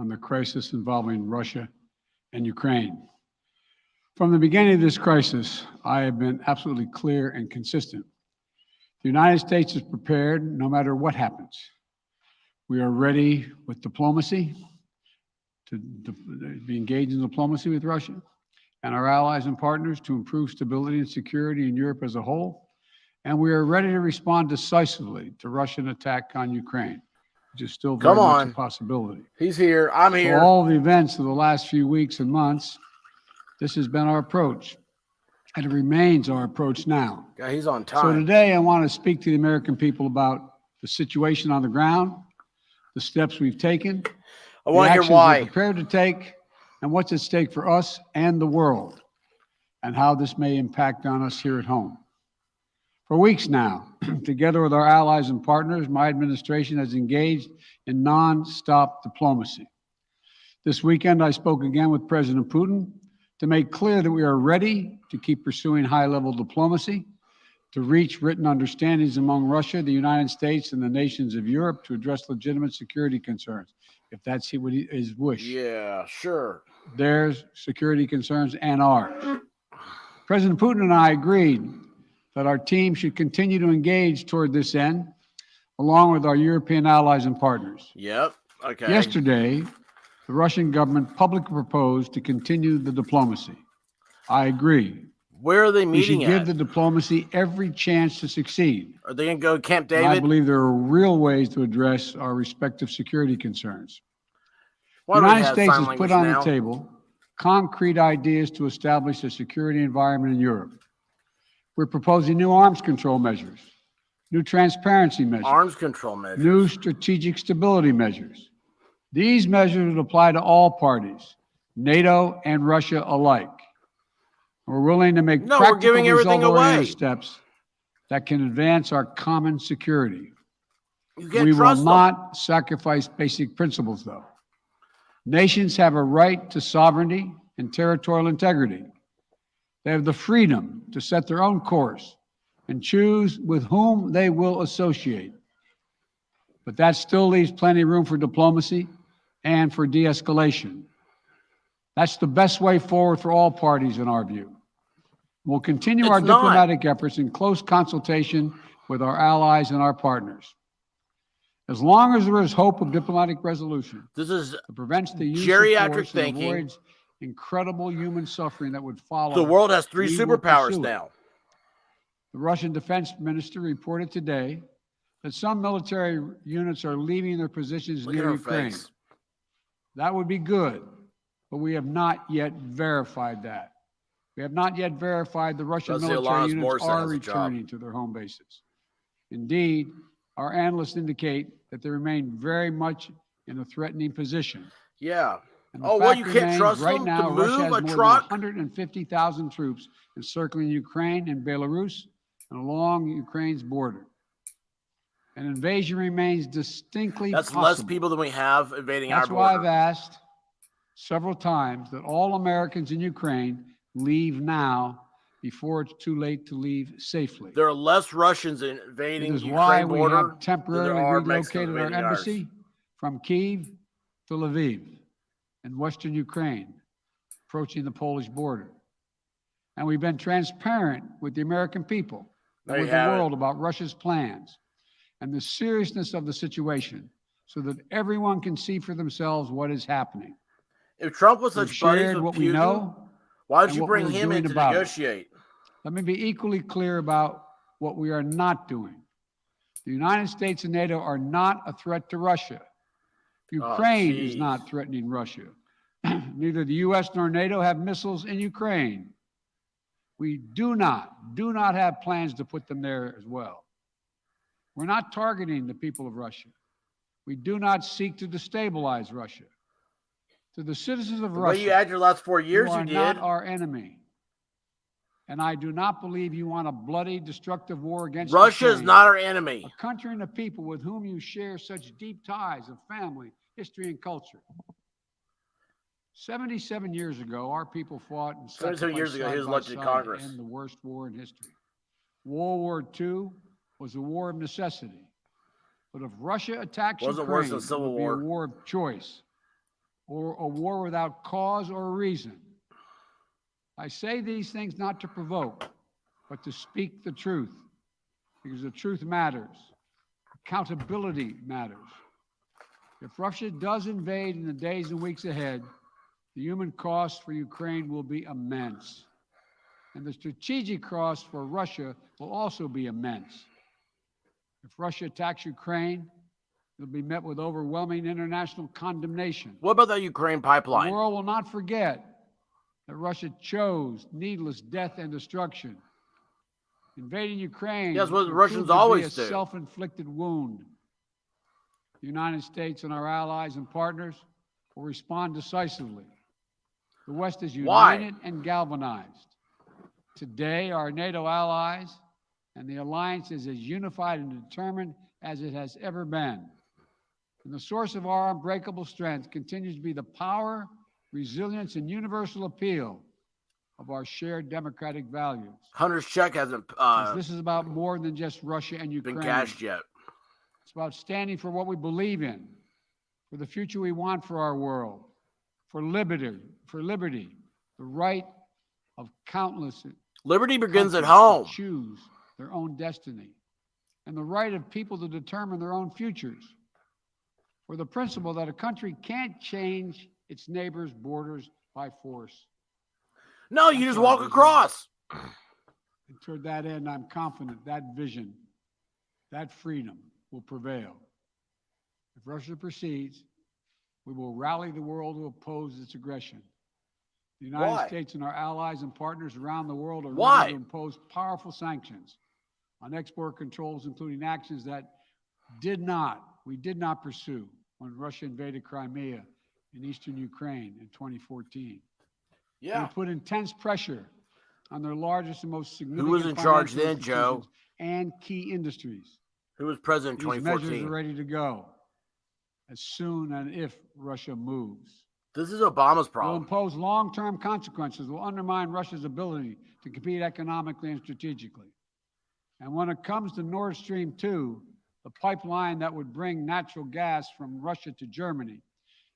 on the crisis involving Russia and Ukraine. From the beginning of this crisis, I have been absolutely clear and consistent. The United States is prepared no matter what happens. We are ready with diplomacy to be engaged in diplomacy with Russia and our allies and partners to improve stability and security in Europe as a whole. And we are ready to respond decisively to Russian attack on Ukraine, which is still very much a possibility. He's here. I'm here. For all the events of the last few weeks and months, this has been our approach, and it remains our approach now. Yeah, he's on time. So today I want to speak to the American people about the situation on the ground, the steps we've taken, I want to hear actions why. we're prepared to take, and what's at stake for us and the world, and how this may impact on us here at home. For weeks now, together with our allies and partners, my administration has engaged in non-stop diplomacy. This weekend, I spoke again with President Putin to make clear that we are ready to keep pursuing high-level diplomacy, to reach written understandings among Russia, the United States, and the nations of Europe to address legitimate security concerns, if that's what his wish. Yeah, sure. Their security concerns and ours. President Putin and I agreed that our team should continue to engage toward this end, along with our European allies and partners. Yep. Okay. Yesterday, the Russian government publicly proposed to continue the diplomacy. I agree. Where are they We should meeting give at? the diplomacy every chance to succeed. Are they going to go to Camp And I David? believe there are real ways to address our respective security concerns. Why The do we United have States sign has put language on now? the table concrete ideas to establish a security environment in Europe. We're proposing new arms control measures, new transparency measures, Arms control measures. new strategic stability measures. These measures would apply to all parties, NATO and Russia alike. We're willing to make No, we're practical giving everything result-oriented away. steps that can advance our common security. You can't We will trust them. not sacrifice basic principles, though. Nations have a right to sovereignty and territorial integrity. They have the freedom to set their own course and choose with whom they will associate. But that still leaves plenty of room for diplomacy and for de-escalation. That's the best way forward for all parties, in our view. We'll continue It's our not. diplomatic efforts in close consultation with our allies and our partners. As long as there is hope of diplomatic resolution This is that prevents the use Geriatric of force and thinking. avoids incredible human suffering that would follow. the world has 3 we will superpowers pursue it. now. The Russian defense minister reported today that some military units are leaving their positions Look at near her Ukraine. face. That would be good, but we have not yet verified that. We have not yet verified the Russian Let's see, military Alanis units Morissette are has a job. returning to their home bases. Indeed, our analysts indicate that they remain very much in a threatening position. Yeah. And the Oh, what, fact you can't remains, trust right them now, to Russia move has a more truck? than 150,000 troops encircling Ukraine and Belarus and along Ukraine's border. An invasion remains distinctly That's possible. less people than we have invading That's our why I've border. asked several times that all Americans in Ukraine leave now before it's too late to leave safely. There are less Russians It invading is why Ukraine we border have than there temporarily are Mexicans relocated our invading ours. embassy from Kyiv to Lviv in western Ukraine, approaching the Polish border. And we've been transparent with the American people There and you with the have it. world about Russia's plans and the seriousness of the situation so that everyone can see for themselves what is happening. If Trump was We've such buddies shared with what we Putin, know. why would and you what bring we're him in doing to about it. negotiate? Let me be equally clear about what we are not doing. The United States and NATO are not a threat to Russia. Ukraine is geez. not threatening Russia. Neither the U.S. nor NATO have missiles in Ukraine. We do not have plans to put them there as well. We're not targeting the people of Russia. We do not seek to destabilize Russia. To the citizens of The way Russia, you had your last 4 years, you are you not did. our enemy. And I do not believe you want a bloody, destructive war against Russia is Ukraine, not our enemy. a country and a people with whom you share such deep ties of family, history, and culture. 77 years ago, our people fought and 77 years ago, he was elected to Congress. in the worst war in history. World War II was a war of necessity. But if Russia attacks Wasn't Ukraine, worse than it Civil will be War. a war of choice. or a war without cause or reason. I say these things not to provoke, but to speak the truth, because the truth matters. Accountability matters. If Russia does invade in the days and weeks ahead, the human cost for Ukraine will be immense. And the strategic cost for Russia will also be immense. If Russia attacks Ukraine, it'll be met with overwhelming international condemnation. What about that Ukraine The pipeline? world will not forget that Russia chose needless death and destruction. Invading Ukraine Yes, what the will Russians prove to be always a do. self-inflicted wound. The United States and our allies and partners will respond decisively. The West is Why? united and galvanized. Today, our NATO allies and the alliance is as unified and determined as it has ever been. And the source of our unbreakable strength continues to be the power, resilience, and universal appeal of our shared democratic values. Hunter's check hasn't Because this is about more than just Russia and Ukraine. been cashed yet. It's about standing for what we believe in, for the future we want for our world, for liberty, the right of countless Liberty begins at countries home. to choose their own destiny, and the right of people to determine their own futures, for the principle that a country can't change its neighbor's borders by force. No, you That's just our walk vision. across. And toward that end, I'm confident that vision, that freedom will prevail. If Russia proceeds, we will rally the world to oppose its aggression. The United Why? States and our allies and partners around the world are Why? ready to impose powerful sanctions on export controls, including actions that we did not pursue when Russia invaded Crimea in eastern Ukraine in 2014. Yeah. We put intense pressure on their largest and most significant Who was in charge financial then, Joe? institutions and key industries. Who was president in These measures 2014? are ready to go as soon and if Russia moves. This is Obama's Will problem. impose long-term consequences, will undermine Russia's ability to compete economically and strategically. And when it comes to Nord Stream 2, the pipeline that would bring natural gas from Russia to Germany,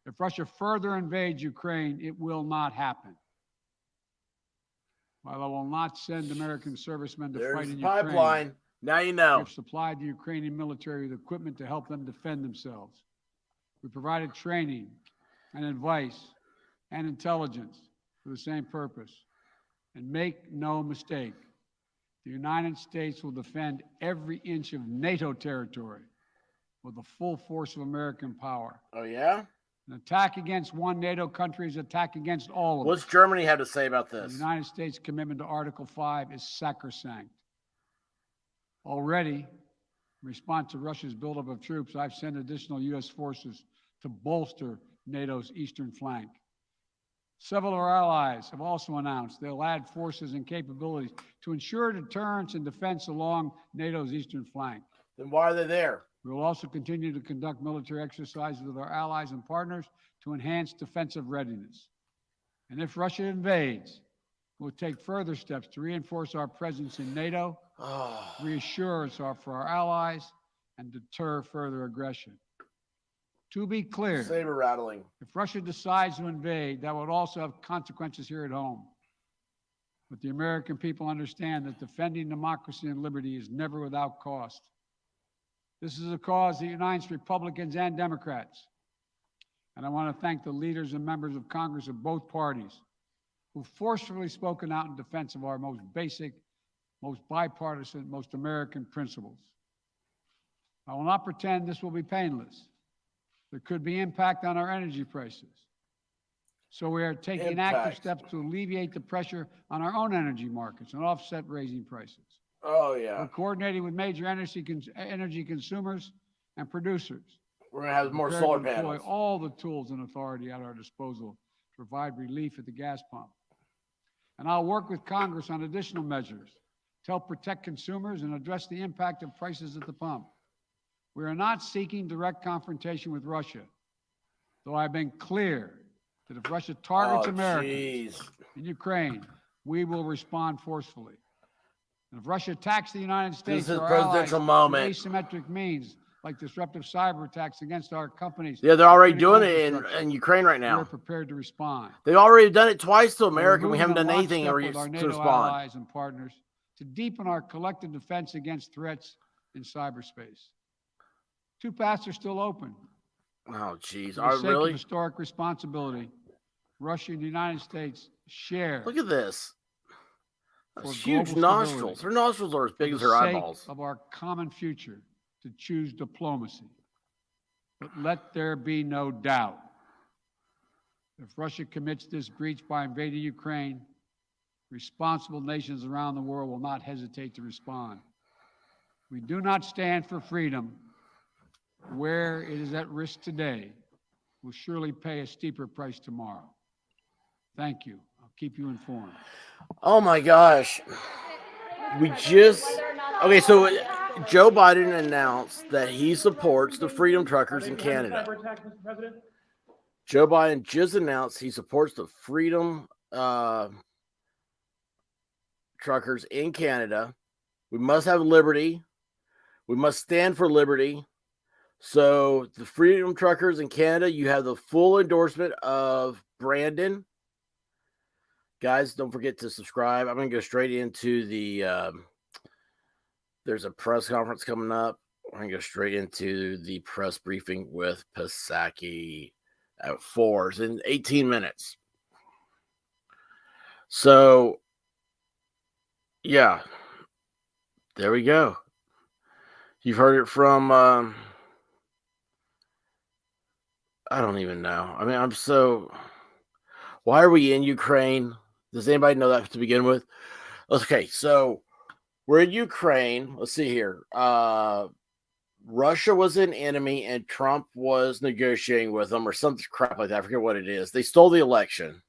if Russia further invades Ukraine, it will not happen. While I will not send American servicemen to fight There's in the Ukraine, pipeline. Now you we know. have supplied the Ukrainian military with equipment to help them defend themselves. We provided training and advice and intelligence for the same purpose. And make no mistake, the United States will defend every inch of NATO territory with the full force of American power. Oh, yeah? An attack against one NATO country is an attack against all of us. What's Germany have to say about The this? United States' commitment to Article 5 is sacrosanct. Already, in response to Russia's buildup of troops, I've sent additional U.S. forces to bolster NATO's eastern flank. Several of our allies have also announced they'll add forces and capabilities to ensure deterrence and defense along NATO's eastern flank. Then why are they there? We will also continue to conduct military exercises with our allies and partners to enhance defensive readiness. And if Russia invades, we'll take further steps to reinforce our presence in NATO, Oh, reassure us for our allies, and deter further aggression. To be clear, saber rattling. if Russia decides to invade, that would also have consequences here at home. But the American people understand that defending democracy and liberty is never without cost. This is a cause that unites Republicans and Democrats. And I want to thank the leaders and members of Congress of both parties who forcefully spoken out in defense of our most basic, most bipartisan, most American principles. I will not pretend this will be painless. There could be impact on our energy prices. So we are taking active Impact. steps to alleviate the pressure on our own energy markets and offset raising prices. Oh, yeah. We're coordinating with major energy consumers and producers. We're going to have more Prepared solar to employ panels. all the tools and authority at our disposal to provide relief at the gas pump. And I'll work with Congress on additional measures to help protect consumers and address the impact of prices at the pump. We are not seeking direct confrontation with Russia, though I've been clear that if Russia targets Oh, Americans jeez. in Ukraine, we will respond forcefully. And if Russia attacks the United States is or our presidential allies moment. through asymmetric means, like disruptive cyber attacks against our companies. Yeah, they're already critical doing it infrastructure. in Ukraine right We're now. prepared to respond. They've already done it twice to We're America. We haven't moving done in anything lockstep with our to NATO respond. allies and partners to deepen our collective defense against threats in cyberspace. Two paths are still open. Oh, geez. For the Are sake really? of historic responsibility, Russia and the United States share Look at this. for Those huge global nostrils. stability, Her nostrils are as for big the as her sake eyeballs. of our common future, to choose diplomacy. But let there be no doubt. If Russia commits this breach by invading Ukraine, responsible nations around the world will not hesitate to respond. We do not stand for freedom where it is at risk today. Will surely pay a steeper price tomorrow. Thank you. I'll keep you informed. Oh my gosh. Okay, so Joe Biden announced that he supports the Freedom Truckers in Canada. Joe Biden just announced he supports the Freedom Truckers in Canada. We must have liberty. We must stand for liberty. So the Freedom Truckers in Canada, you have the full endorsement of Brandon. Guys, don't forget to subscribe. I'm going to go straight into the there's a press conference coming up. We're going to go straight into the press briefing with Psaki at 4 in 18 minutes. So, yeah, there we go. You've heard it from, I don't even know. I mean, why are we in Ukraine? Does anybody know that to begin with? Okay, so we're in Ukraine. Let's see here. Russia was an enemy and Trump was negotiating with them or some crap like that. I forget what it is. They stole the election.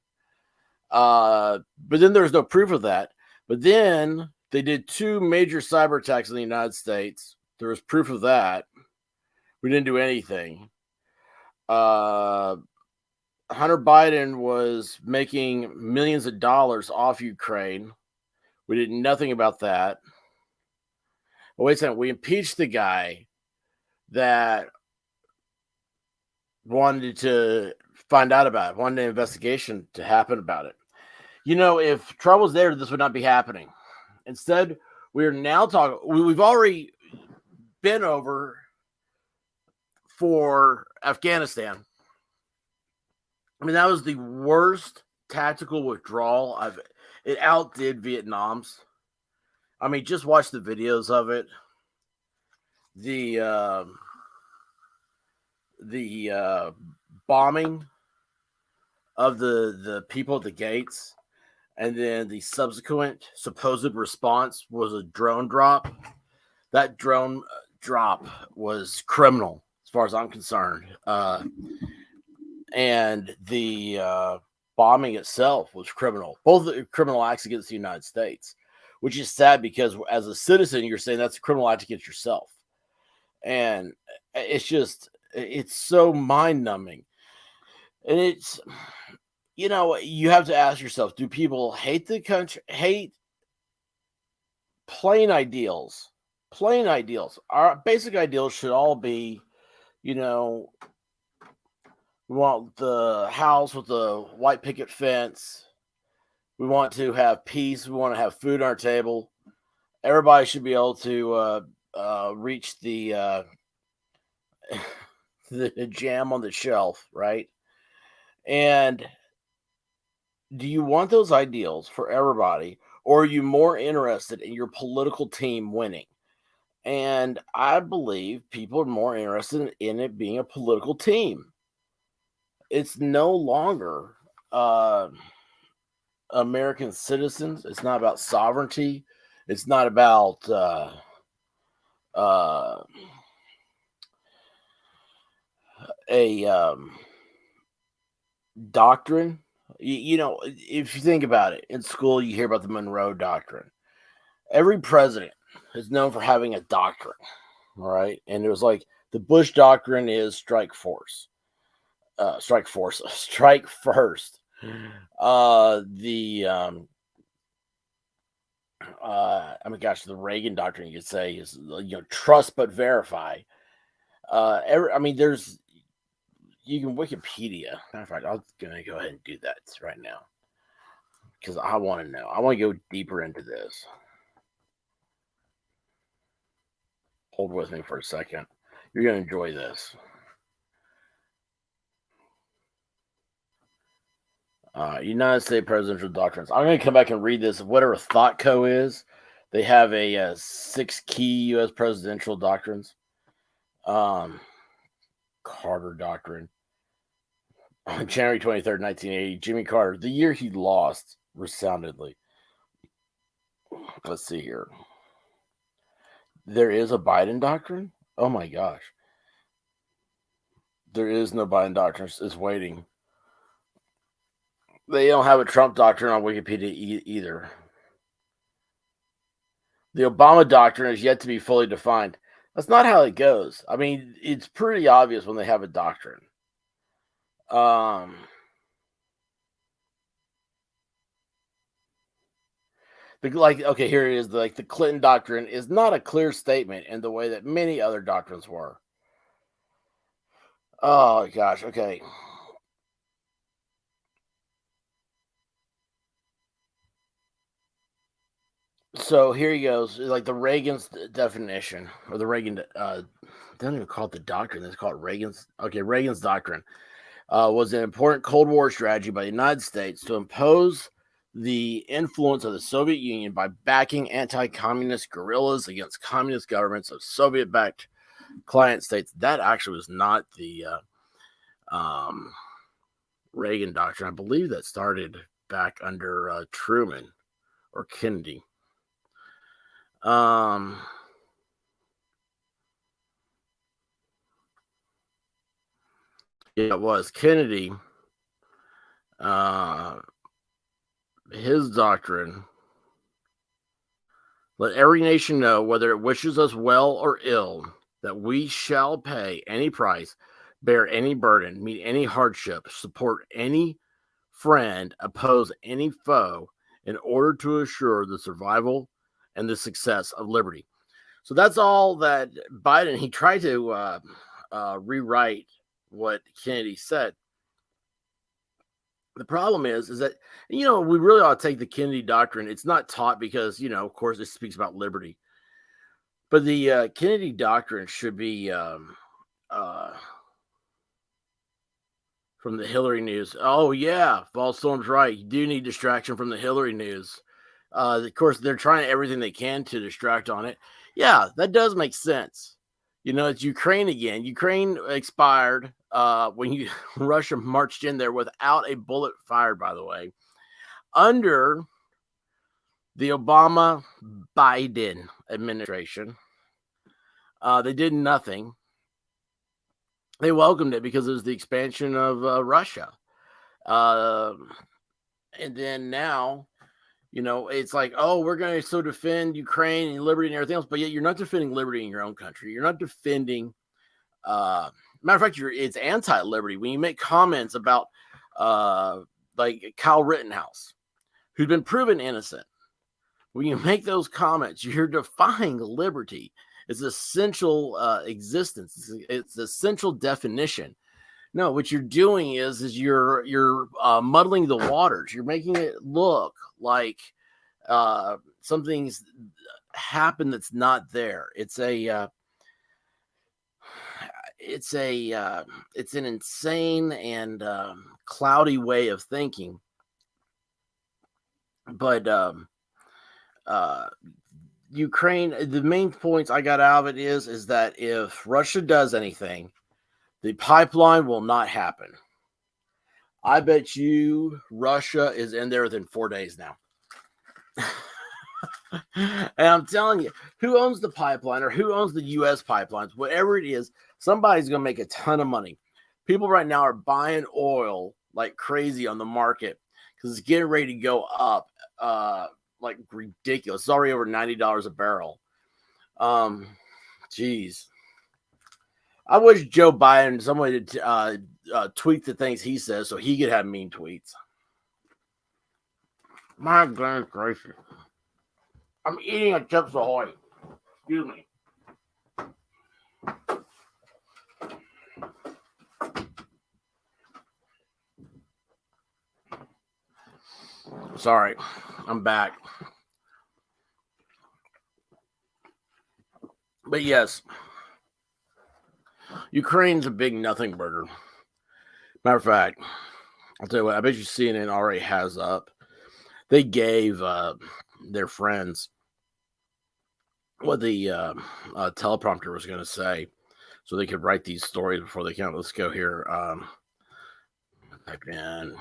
But then there's no proof of that. But then they did 2 major cyber attacks in the United States. There was proof of that. We didn't do anything. Hunter Biden was making millions of dollars off Ukraine. We did nothing about that. But wait a second. We impeached the guy that wanted to find out about it, wanted an investigation to happen about it. You know, if Trump was there, this would not be happening. Instead, we are now talking. We've already been over for Afghanistan. I mean, that was the worst tactical withdrawal it outdid Vietnam's. I mean, just watch the videos of it. The bombing of the people at the gates, and then the subsequent supposed response was a drone drop. That drone drop was criminal as far as I'm concerned. And the bombing itself was criminal. Both criminal acts against the United States, which is sad because as a citizen, you're saying that's a criminal act against yourself. And it's so mind-numbing. And it's, you know, you have to ask yourself, do people hate the country, hate plain ideals? Plain ideals. Our basic ideals should all be, you know, we want the house with the white picket fence. We want to have peace. We want to have food on our table. Everybody should be able to reach the the jam on the shelf, right? And do you want those ideals for everybody, or are you more interested in your political team winning? And I believe people are more interested in it being a political team. It's no longer American citizens. It's not about sovereignty. It's not about a doctrine. You know, if you think about it, in school you hear about the Monroe Doctrine. Every president is known for having a doctrine, all right? And it was like the Bush Doctrine is strike first. Oh my gosh, the Reagan Doctrine, you could say, is, you know, trust but verify. There's you can Wikipedia. Matter of fact, I'm gonna go ahead and do that right now because I want to know. I want to go deeper into this. Hold with me for a second. You're gonna enjoy this. United States presidential doctrines. I'm going to come back and read this. Whatever ThoughtCo is, they have a 6 key U.S. presidential doctrines. Carter Doctrine. On January 23rd, 1980, Jimmy Carter, the year he lost resoundingly. Let's see here. There is a Biden doctrine? Oh my gosh. There is no Biden doctrine. It's waiting. They don't have a Trump doctrine on Wikipedia either. The Obama doctrine is yet to be fully defined. That's not how it goes. I mean, it's pretty obvious when they have a doctrine. Here it is. The Clinton doctrine is not a clear statement in the way that many other doctrines were. Oh gosh. Okay. So here he goes. Like the Reagan's definition, or the Reagan. They don't even call it the doctrine. They call it Reagan's. Okay, Reagan's doctrine was an important Cold War strategy by the United States to impose the influence of the Soviet Union by backing anti-communist guerrillas against communist governments of Soviet-backed client states. That actually was not the Reagan doctrine. I believe that started back under Truman or Kennedy. Yeah, it was Kennedy. His doctrine: let every nation know, whether it wishes us well or ill, that we shall pay any price, bear any burden, meet any hardship, support any friend, oppose any foe, in order to assure the survival and the success of liberty. So that's all that Biden, he tried to rewrite what Kennedy said. The problem is that, we really ought to take the Kennedy doctrine. It's not taught because, of course, it speaks about liberty. But the Kennedy doctrine should be from the Hillary news. Oh, yeah, Ballstorm's right. You do need distraction from the Hillary news. Of course, they're trying everything they can to distract on it. Yeah, that does make sense. It's Ukraine again. Ukraine expired when Russia marched in there without a bullet fired, by the way, under the Obama-Biden administration. They did nothing. They welcomed it because it was the expansion of Russia. And then now, it's like, oh, we're going to defend Ukraine and liberty and everything else, but yet you're not defending liberty in your own country. You're not defending, matter of fact, it's anti-liberty. When you make comments about like Kyle Rittenhouse, who'd been proven innocent, when you make those comments, you're defying liberty. It's essential existence. It's essential definition. No, what you're doing is you're muddling the waters. You're making it look like something's happened that's not there. It's an insane and cloudy way of thinking. But Ukraine, the main points I got out of it is that if Russia does anything, the pipeline will not happen. I bet you Russia is in there within 4 days now. And I'm telling you, who owns the pipeline or who owns the U.S. pipelines, whatever it is, somebody's going to make a ton of money. People right now are buying oil like crazy on the market because it's getting ready to go up like ridiculous. It's already over $90 a barrel. Geez. I wish Joe Biden, somebody to tweet the things he says so he could have mean tweets. My goodness gracious. I'm eating a Chips Ahoy. Excuse me. Sorry, I'm back. But yes, Ukraine's a big nothing burger. Matter of fact, I'll tell you what, I bet you CNN already has up. They gave their friends what the teleprompter was going to say so they could write these stories before they came out. Let's go here. Type in.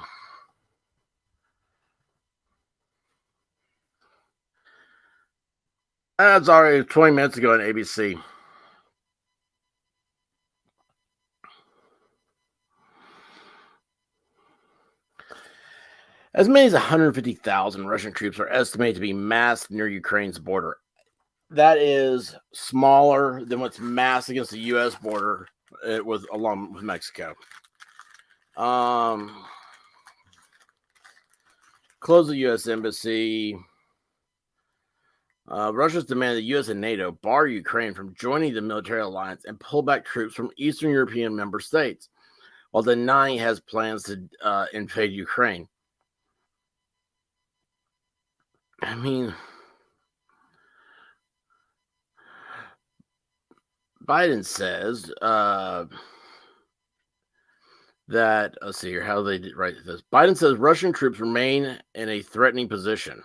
That's already 20 minutes ago on ABC. As many as 150,000 Russian troops are estimated to be massed near Ukraine's border. That is smaller than what's massed against the U.S. border along with Mexico. Close the U.S. embassy. Russia's demanded the U.S. and NATO bar Ukraine from joining the military alliance and pull back troops from Eastern European member states, while denying it has plans to invade Ukraine. I mean, Biden says that, let's see here, how they write this. Biden says Russian troops remain in a threatening position.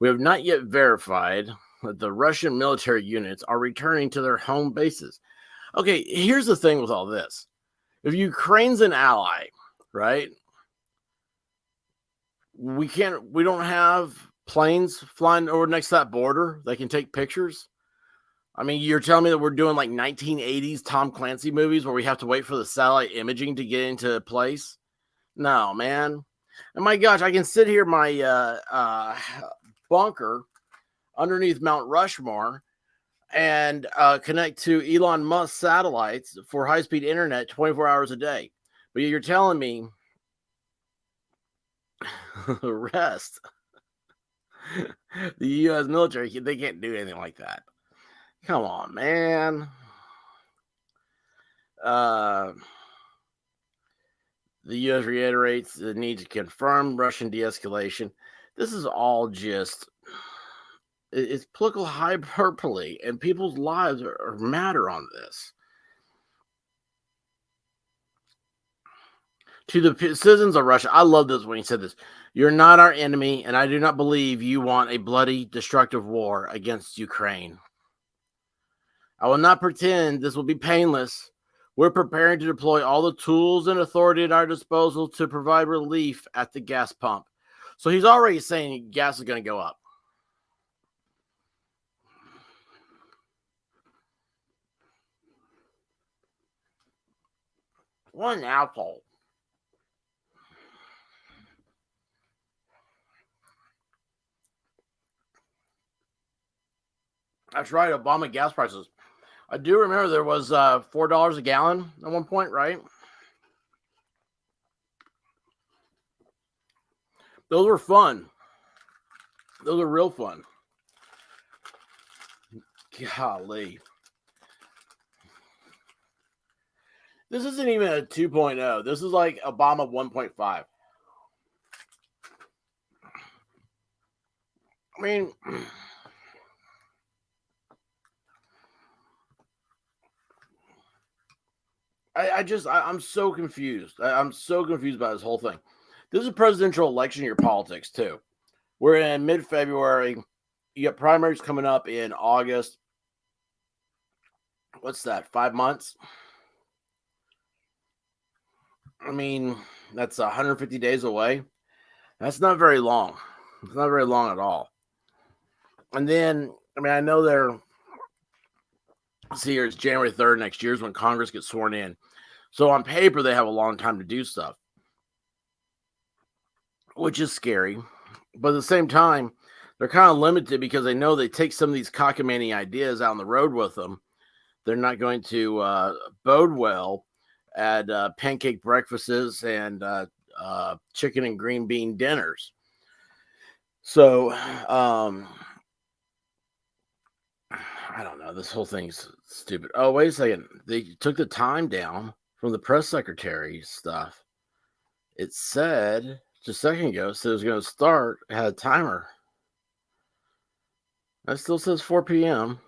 We have not yet verified that the Russian military units are returning to their home bases. Okay, here's the thing with all this. If Ukraine's an ally, right? We don't have planes flying over next to that border that can take pictures. I mean, you're telling me that we're doing like 1980s Tom Clancy movies where we have to wait for the satellite imaging to get into place? No, man. And my gosh, I can sit here in my bunker underneath Mount Rushmore and connect to Elon Musk satellites for high-speed internet 24 hours a day. But you're telling me the rest, the U.S. military, they can't do anything like that. Come on, man. The U.S. reiterates the need to confirm Russian de-escalation. This is all just, it's political hyperbole, and people's lives matter on this. To the citizens of Russia, I love this when he said this. You're not our enemy, and I do not believe you want a bloody, destructive war against Ukraine. I will not pretend this will be painless. We're preparing to deploy all the tools and authority at our disposal to provide relief at the gas pump. So he's already saying gas is going to go up. What an asshole. That's right, Obama gas prices. I do remember there was $4 a gallon at one point, right? Those were fun. Those are real fun. Golly. This isn't even a 2.0. This is like Obama 1.5. I mean, I'm so confused. I'm so confused by this whole thing. This is a presidential election year politics, too. We're in mid-February. You got primaries coming up in August. What's that, 5 months? I mean, that's 150 days away. That's not very long. It's not very long at all. And then, I mean, I know it's January 3rd next year is when Congress gets sworn in. So on paper, they have a long time to do stuff, which is scary. But at the same time, they're kind of limited because they know they take some of these cockamamie ideas out on the road with them. They're not going to bode well at pancake breakfasts and chicken and green bean dinners. So, I don't know. This whole thing's stupid. Oh, wait a second. They took the time down from the press secretary stuff. It said just a second ago said it was going to start. It had a timer. That still says 4 p.m.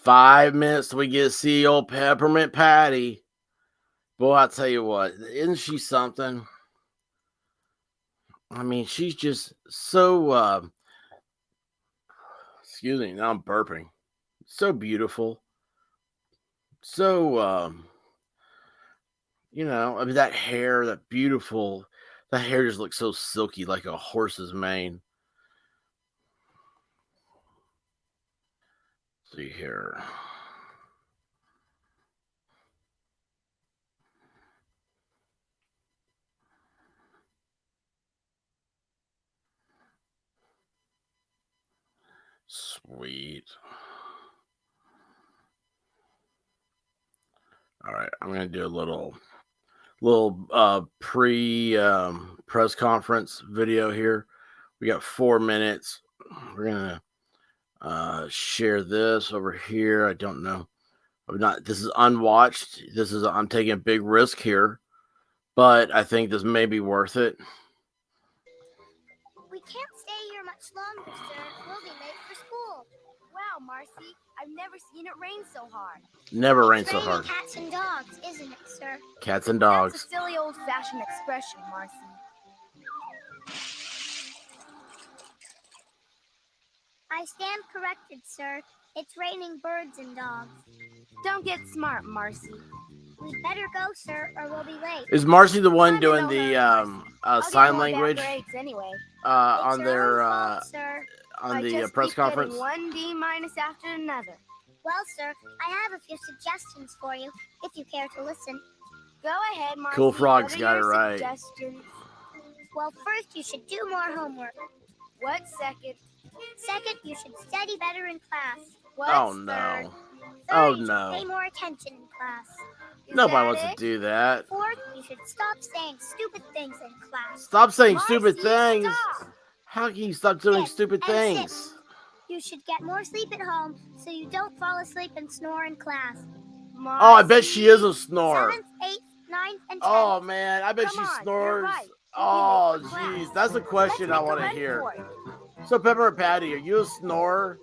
5 minutes till we get to see old Peppermint Patty. Boy, I'll tell you what, isn't she something? I mean, she's just so, excuse me, now I'm burping. So beautiful. So, I mean, that hair, that hair just looks so silky like a horse's mane. See here. Sweet. All right, I'm gonna do a little pre press conference video here. We got 4 minutes. We're gonna share this over here. I don't know. This is unwatched. I'm taking a big risk here, but I think this may be worth it. We can't stay here much longer, sir. We'll be late for school. Wow, Marcy, I've never seen it rain so hard. Never rained It's so raining hard. cats and dogs, isn't it, sir? Cats and That's dogs. a silly old-fashioned expression, Marcy. I stand corrected, sir. It's raining birds and dogs. Don't get smart, Marcy. We better go, sir, or we'll be late. Is Marcy the one I'm in doing no the hurry, Marcy. I'll get sign more language bad grades anyway. on It's their your own fault, sir. on I the just press keep conference? getting one D- after another. Well, sir, I have a few suggestions for you, if you care to listen. Go ahead, Marcy. Cool Frogs What are got your it right. suggestions? Well, first, you should do more homework. What second? Second, you should study better in class. What's Oh third? no. Third, Oh, you should no. pay more attention in class. Is Nobody that wants it? to do that. Fourth, you should stop saying stupid things in class. Stop saying Marcy, stupid things. stop. How can you stop doing Fifth stupid and things? sixth, you should get more sleep at home so you don't fall asleep and snore in class. Oh, I bet she is a snorer. Seventh, eighth, ninth, and tenth. Oh man, I bet Come she on, you're snores. right. Oh We'll be late for jeez, class. that's a question I Let's want to make a hear. run for it. So Pepper and Patty, are you a snorer?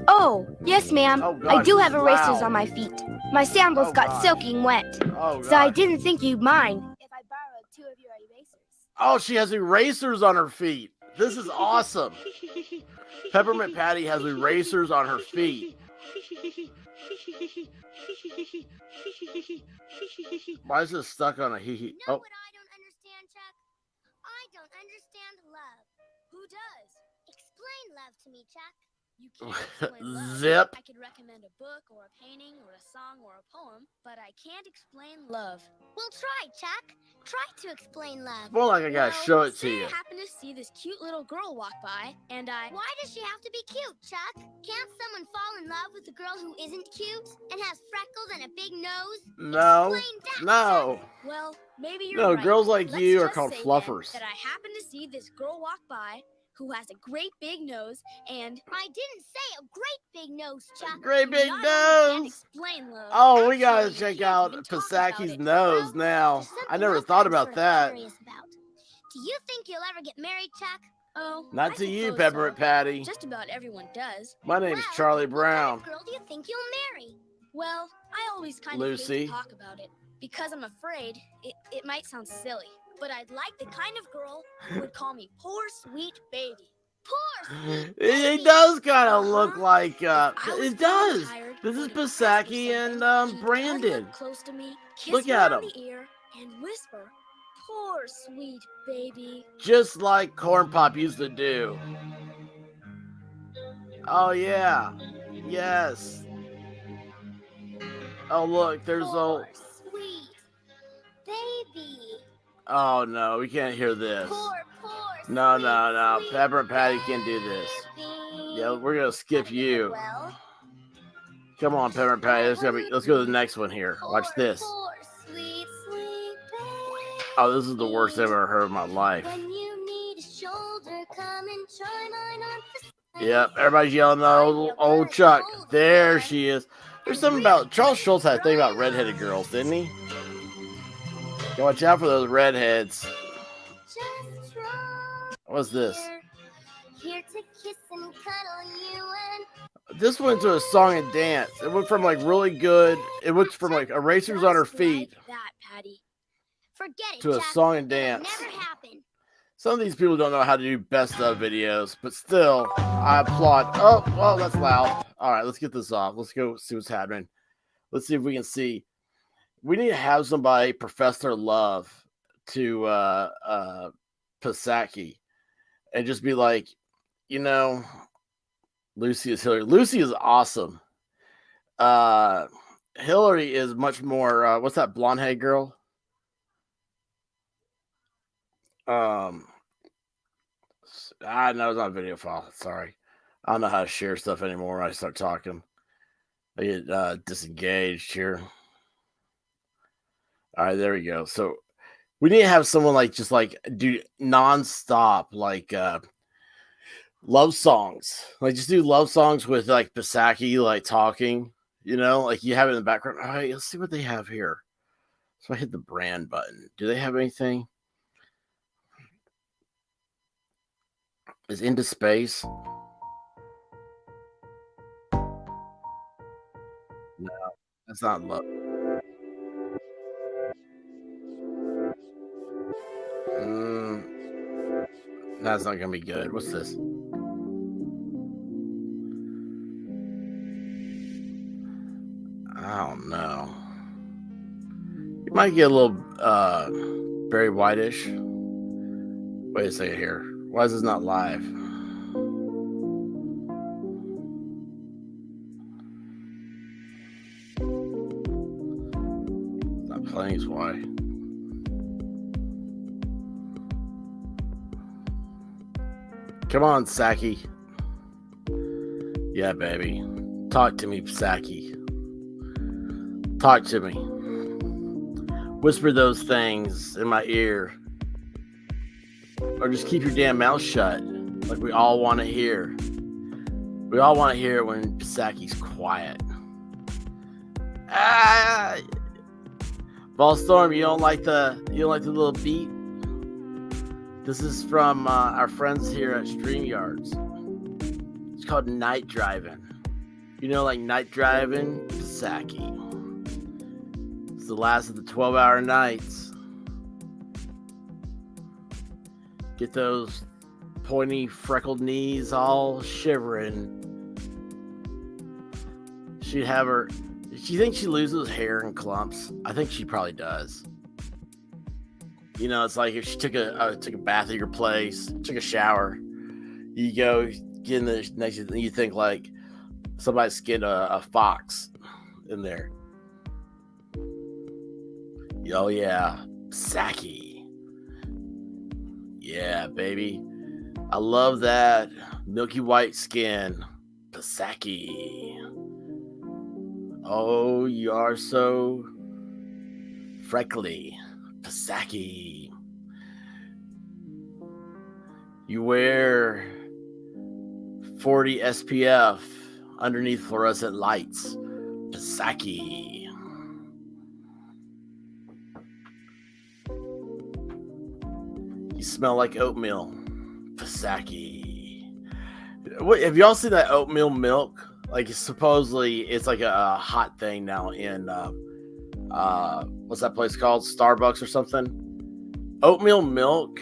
Oh, yes, ma'am. Oh, I gosh, do have erasers loud. on my feet. My sandals Oh, got gosh. soaking wet, Oh so I god. didn't think you'd mind. If I borrowed 2 of your erasers. Oh, she has erasers on her feet. This is awesome. Peppermint Patty has erasers on her feet. Why is this stuck on a hee hee? Know Oh, what I don't understand, Chuck? I don't understand love. Who does? Explain love to me, Chuck. You can't explain love. Zip. I could recommend a book or a painting or a song or a poem, but I can't explain love. Well, try, Chuck. Try to explain love. It's more like I gotta Well, show it to say you. I happened to see this cute little girl walk by, and I... Why does she have to be cute, Chuck? Can't someone fall in love with a girl who isn't cute and has freckles and a big nose? No. Explain that, No. Well, maybe you're No, right. girls like Let's you are just called say then fluffers. that I happened to see this girl walk by who has a great big nose, and I didn't say a great big nose, Chuck. Great you big not only can't nose. explain love, Oh, we gotta actually, you check can't out even talk about Pisaki's it. nose Well, now. there's I something never else thought I'm about sort of that. curious about. Do you think you'll ever get married, Chuck? Oh, Not I to you, suppose Peppermint so. Patty. Just about everyone does. My name's Well, Charlie What Brown. kind of girl do you think you'll marry? Well, I always kind of Lucy. hate to talk about it because I'm afraid it might sound silly. But I'd like the kind of girl who would call me poor sweet baby. Poor sweet It baby. does kind of look Uh-huh. like, If I was it feeling does. tired This or is depressed or Pisaki and something, he'd Brandon. look close to me, kiss Look me at on him. the ear, and whisper, "Poor sweet baby." Just like Corn Pop used to do. Oh, yeah. Yes. Oh, look, there's Poor old. sweet baby. Oh, no, we can't hear this. Poor No, sweet, no, no. sweet Pepper and Patty can't do this. baby. Yeah, we're gonna skip you. Well, Come on, Pepper and Patty. Let's go to the next one here. Watch poor, this. Poor sweet, sweet baby. Oh, this is the worst I've ever heard in my life. When you need a shoulder, come and try mine on for Yep, everybody's yelling at old Chuck. There she is. There's something about Charles Schultz had a thing about redheaded girls, didn't he? Watch out for those redheads. What's this? Here to kiss and cuddle you and This went to a song and dance. It went from like really good. It went from like erasers on her feet Like that, Patty. forget it, to a Jack. song and It'll dance. never happen. Some of these people don't know how to do best of videos, but still, I applaud. Oh, well, that's loud. All right, let's get this off. Let's go see what's happening. Let's see if we can see. We need to have somebody profess their love to Pasaki and just be like, you know, Lucy is Hillary. Lucy is awesome. Hillary is much more. What's that blonde head girl? No, it's not a video file. Sorry, I don't know how to share stuff anymore when I start talking. I get disengaged here. All right, there we go. So we need to have someone like just like do nonstop like love songs. Like just do love songs with like Pasaki like talking. You know, like you have it in the background. All right, let's see what they have here. So I hit the brand button. Do they have anything? Is Into Space? No, that's not love. That's not gonna be good. What's this? I don't know. You might get a little Barry Whitish. Wait a second here. Why is this not live? It's not playing is why. Come on, Saki. Yeah, baby. Talk to me, Saki. Talk to me. Whisper those things in my ear. Or just keep your damn mouth shut. Like we all want to hear. We all want to hear it when Saki's quiet. Ballstorm, you don't like the little beat? This is from our friends here at StreamYards. It's called Night Driving. You know, like Night Driving, Pasaki. It's the last of the 12-hour nights. Get those pointy, freckled knees all shivering. She'd have her. Do you think she loses hair in clumps? I think she probably does. You know, it's like if she took a bath at your place, took a shower, you go get in the next, you think like somebody skinned a fox in there. Oh yeah, Saki. Yeah, baby. I love that milky white skin, Pasaki. Oh, you are so freckly, Pasaki. You wear 40 SPF underneath fluorescent lights, Pasaki. You smell like oatmeal, Pasaki. What, have y'all seen that oatmeal milk? Like supposedly it's like a hot thing now in what's that place called? Starbucks or something. Oatmeal milk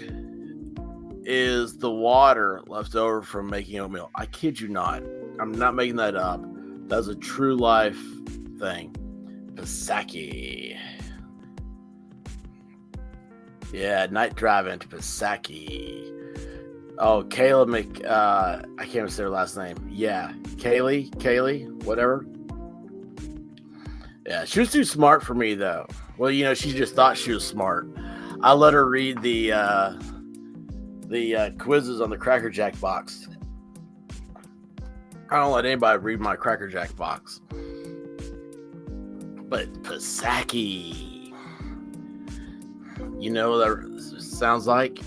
is the water left over from making oatmeal. I kid you not. I'm not making that up. That's a true life thing. Pasaki. Yeah, Night Driving to Pasaki. Oh, Kayla I can't even say her last name. Yeah, Kaylee, whatever. Yeah, she was too smart for me though. Well, you know, she just thought she was smart. I let her read the quizzes on the Cracker Jack box. I don't let anybody read my Cracker Jack box. But Pasaki. You know what that sounds like?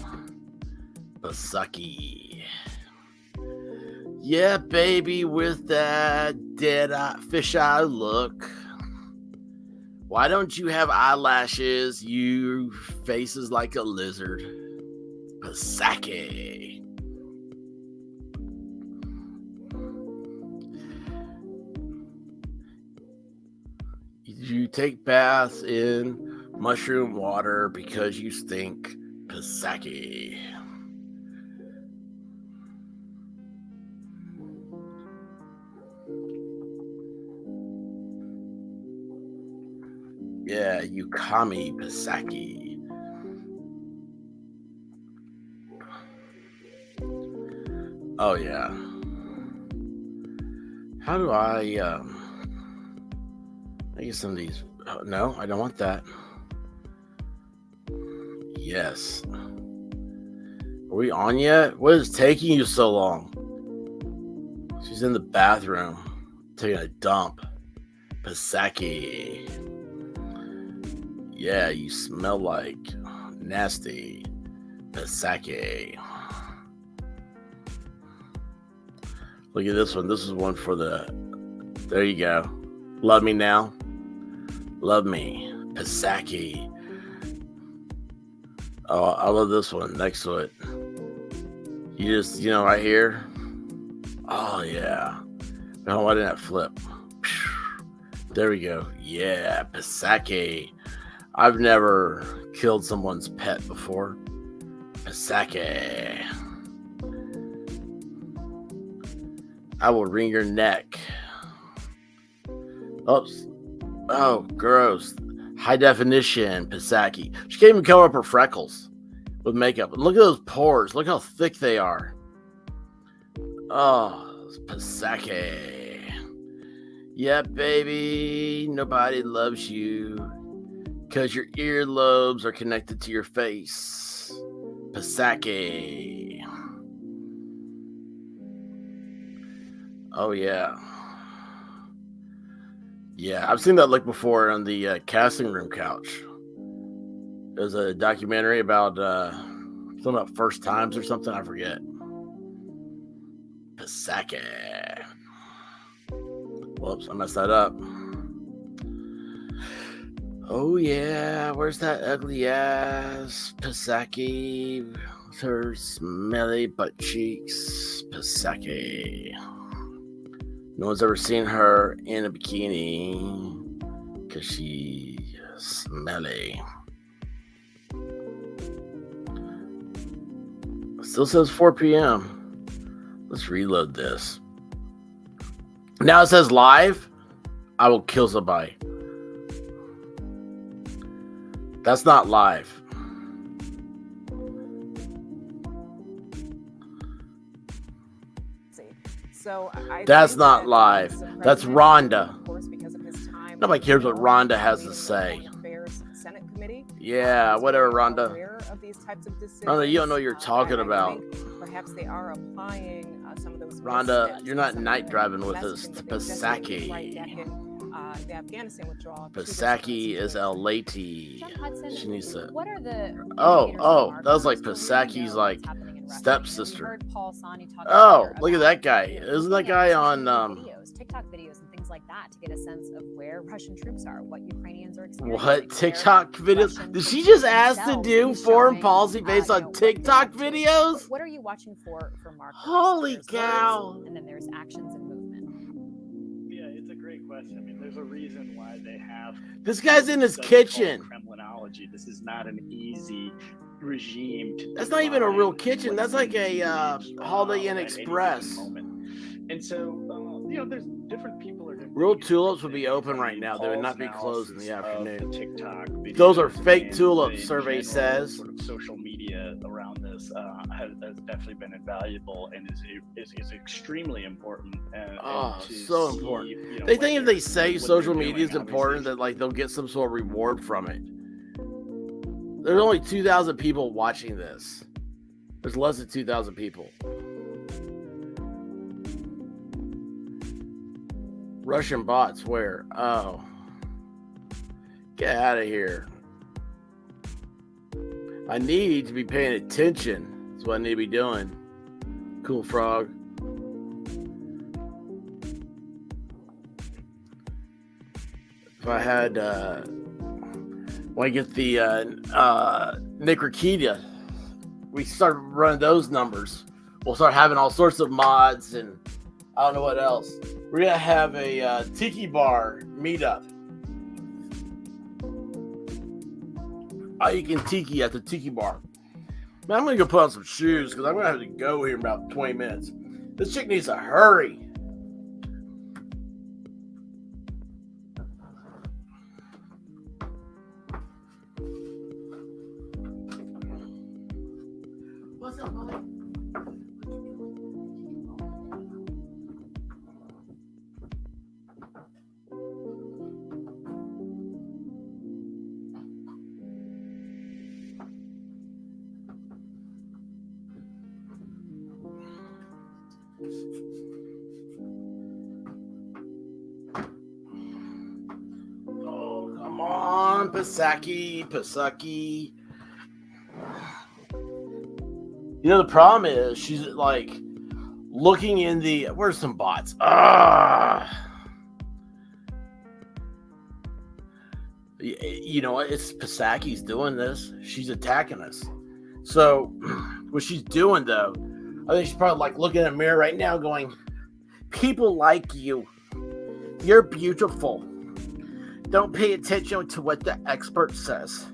Pasaki. Yeah, baby, with that dead-eye, fish-eye look. Why don't you have eyelashes? Your face is like a lizard. Pisaki. You take baths in mushroom water because you stink. Pisaki. Yeah, you kami Pisaki. Oh yeah. How do I get some of these? Oh, no, I don't want that. Yes. Are we on yet? What is taking you so long? She's in the bathroom taking a dump. Pisaki. Yeah, you smell like nasty. Pisaki. Look at this one. This is one for the... There you go. Love me now. Love me. Pisaki. Oh, I love this one next to it. You just, right here. Oh, yeah. No, why didn't that flip? There we go. Yeah, Pisaki. I've never killed someone's pet before. Pisaki. I will wring your neck. Oops. Oh, gross. High definition, Pisaki. She can't even cover up her freckles with makeup. Look at those pores. Look how thick they are. Oh, Pisaki. Yeah, baby. Nobody loves you because your earlobes are connected to your face. Pisaki. Oh, yeah. Yeah, I've seen that look before on the casting room couch. There's a documentary about something about first times or something. I forget. Pisaki. Whoops, I messed that up. Oh, yeah. Where's that ugly ass Pisaki? With her smelly butt cheeks. Pisaki. No one's ever seen her in a bikini because she's smelly. Still says 4 p.m. Let's reload this. Now it says live. I will kill somebody. That's not live. So that's not live. That's Rhonda. Of course, because of his time Nobody cares what Rhonda has to say. Senate committee. Yeah, whatever, Rhonda. Of these types of decisions. Rhonda, you don't know what you're talking about. Perhaps they are applying some of those. Rhonda, you're not night driving with us to Pisaki. The Afghanistan withdrawal. Pisaki is El Lady. Hudson, She needs to. what are the Oh, that was like Pisaki's like stepsister. Heard Paul Sani talk Oh, earlier look at about, that guy. Isn't that guy on videos, TikTok videos and things like that to get a sense of where Russian troops are, what Ukrainians are experiencing. what where TikTok videos? Russian Did she just troops ask to themselves do be foreign showing, policy based on what they're TikTok up to. videos? What are you watching for markers? Holy There's cow. words, and then there's actions and movement. Yeah, it's a great question. I mean, there's a reason why they have This guy's in his study kitchen. called Kremlinology. This is not an easy regime to That's not even a real define kitchen. what's That's like a used, Holiday Inn at any Express. given moment. And so, there's different people are doing Real different tulips would things. be open I mean, right now. They would not be Paul's closed in the analysis of afternoon. the TikTok Those are videos fake and tulips, the survey general says. Sort of social media around this has definitely been invaluable and is extremely important. Oh, to so see, important. They think if they say social media is important, that like they'll get some sort of reward from it. There's only 2,000 people watching this. There's less than 2,000 people. Russian bots where? Oh. Get out of here. I need to be paying attention. That's what I need to be doing. Cool frog. If I had when I get the Nick Rakita we start running those numbers, we'll start having all sorts of mods and I don't know what else. We're gonna have a tiki bar meetup. You can tiki at the tiki bar. Man, I'm gonna go put on some shoes because I'm gonna have to go here in about 20 minutes. This chick needs to hurry. What's up, buddy? Oh, come on, Pasaki. You know, the problem is she's like looking in the. Where's some bots? You know, it's Pasaki's doing this. She's attacking us. So, what she's doing though, I think she's probably like looking in a mirror right now, going, "People like you. You're beautiful. Don't pay attention to what the expert says."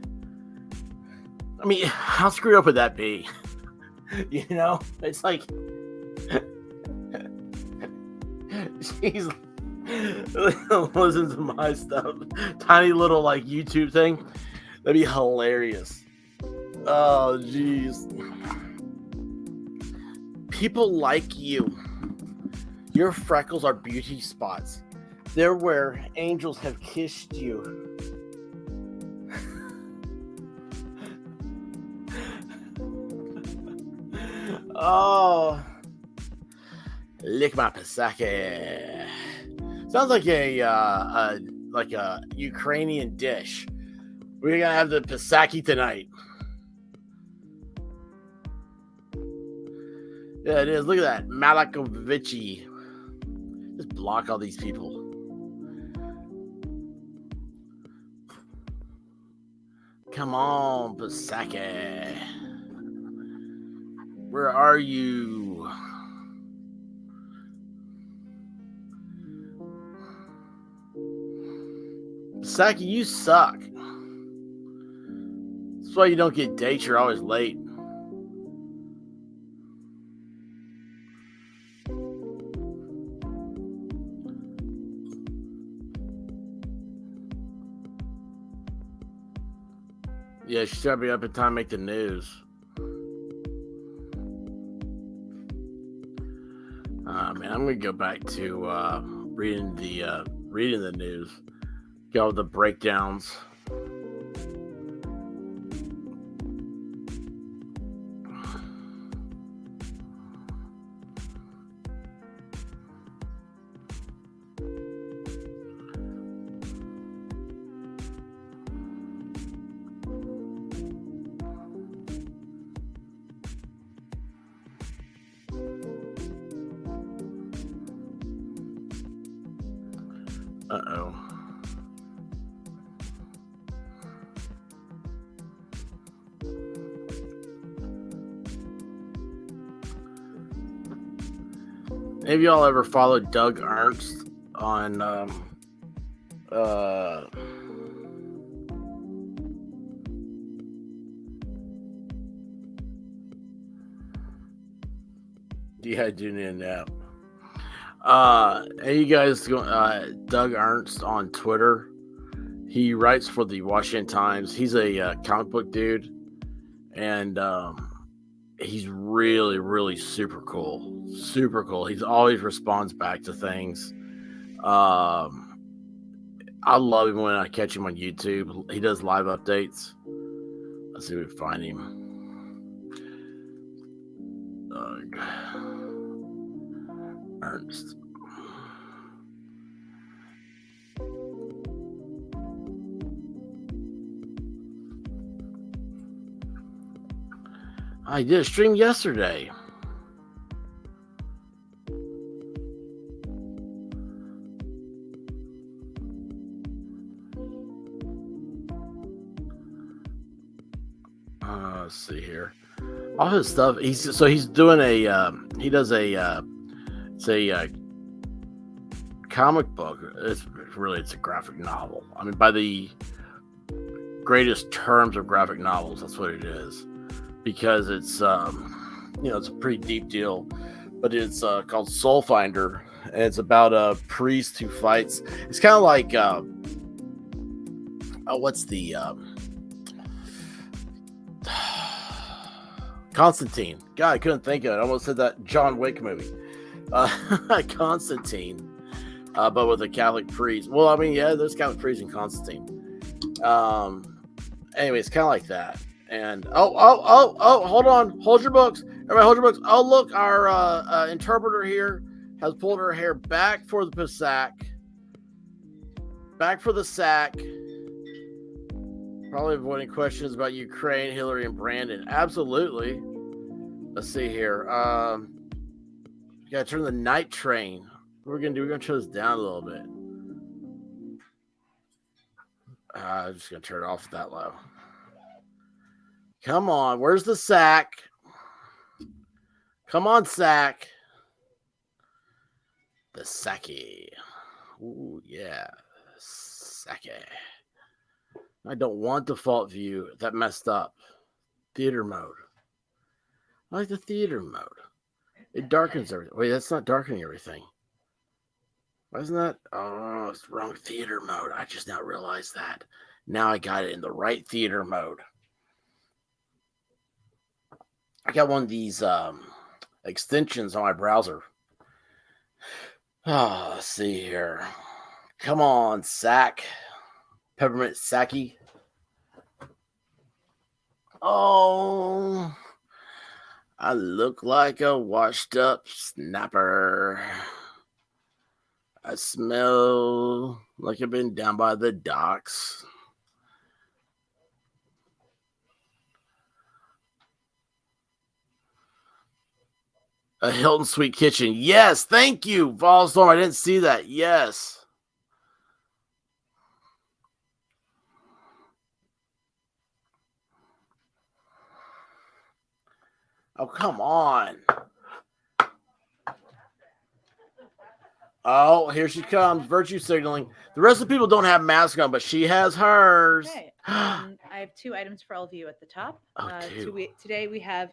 I mean, how screwed up would that be? You know, it's like she's listen to my stuff, tiny little like YouTube thing. That'd be hilarious. Oh, jeez. People like you. Your freckles are beauty spots. They're where angels have kissed you. Oh, lick my Pasaki. Sounds like a Ukrainian dish. We're gonna have the Pasaki tonight. Yeah, it is. Look at that, Malakovici. Just block all these people. Come on, Pasaki. Where are you? Saki, you suck. That's why you don't get dates. You're always late. Yeah, she's gotta be up in time to make the news. Man, I'm gonna go back to reading the news. Get all the breakdowns. Uh-oh. Have y'all ever followed Doug Ernst on yeah, I do need a nap. Hey, you guys, Doug Ernst on Twitter. He writes for the Washington Times. He's a comic book dude, and he's really, really super cool. Super cool. He always responds back to things. I love him when I catch him on YouTube. He does live updates. Let's see if we can find him. Doug Ernst. I did a stream yesterday. Let's see here. all his stuff. He's doing a he does a it's a comic book. It's a graphic novel. I mean, by the greatest terms of graphic novels, that's what it is, because it's it's a pretty deep deal, but it's called Soul Finder, and it's about a priest who fights. It's kind of like what's the Constantine. God, I couldn't think of it. I almost said that John Wick movie. Constantine, but with a Catholic priest. Well, I mean, yeah, there's Catholic priests in Constantine. Anyway, it's kind of like that. And hold on, hold your books, everybody, hold your books. Oh, look, our interpreter here has pulled her hair back for the sack. Probably avoiding questions about Ukraine, Hillary, and Brandon. Absolutely. Let's see here. You gotta turn the night train. What we're gonna turn this down a little bit. I'm just gonna turn it off that low. Come on, where's the sack? Come on, sack. The sacky. Ooh, yeah. Sacky. I don't want default view. That messed up. Theater mode. I like the theater mode. It darkens everything. Wait, that's not darkening everything. Why isn't that? Oh, it's wrong theater mode. I just now realized that. Now I got it in the right theater mode. I got one of these extensions on my browser. Oh, let's see here. Come on, sack. Peppermint Sacky. Oh, I look like a washed up snapper. I smell like I've been down by the docks. A Hilton Sweet Kitchen. Yes, thank you, Volstorm. I didn't see that. Yes. Oh, come on. Oh, here she comes. Virtue signaling. The rest of the people don't have masks on, but she has hers. Okay. I have 2 items for all of you at the top. Today we have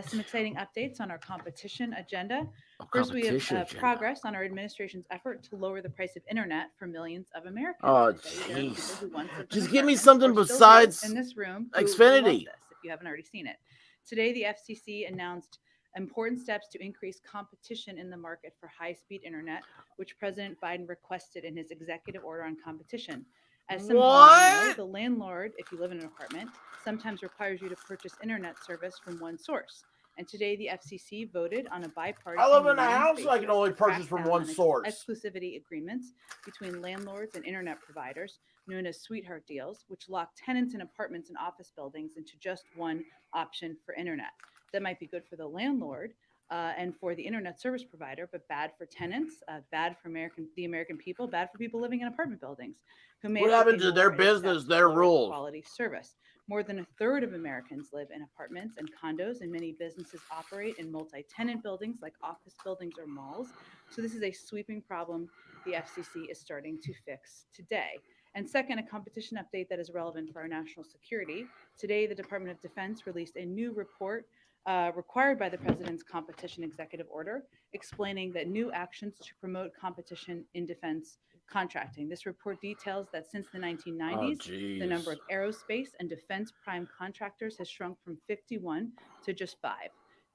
some exciting updates on our competition agenda. First, we have progress on our administration's effort to lower the price of internet for millions of Americans. Oh, jeez. Just give me something besides in this room Xfinity. If you haven't already seen it. Today, the FCC announced important steps to increase competition in the market for high-speed internet, which President Biden requested in his executive order on competition. As some know, the landlord, if you live in an apartment, sometimes requires you to purchase internet service from one source. And today, the FCC voted on a bipartisan. I live in a house I can only purchase from one source. Exclusivity agreements between landlords and internet providers, known as sweetheart deals, which lock tenants in apartments and office buildings into just one option for internet. That might be good for the landlord and for the internet service provider, but bad for tenants, bad for the American people, bad for people living in apartment buildings who may. What happened to their business, their rules? Quality service. More than a third of Americans live in apartments and condos, and many businesses operate in multi-tenant buildings like office buildings or malls. So this is a sweeping problem the FCC is starting to fix today. And second, a competition update that is relevant for our national security. Today, the Department of Defense released a new report required by the President's competition executive order, explaining that new actions to promote competition in defense contracting. This report details that since the 1990s, the number of aerospace and defense prime contractors has shrunk from 51 to just 5.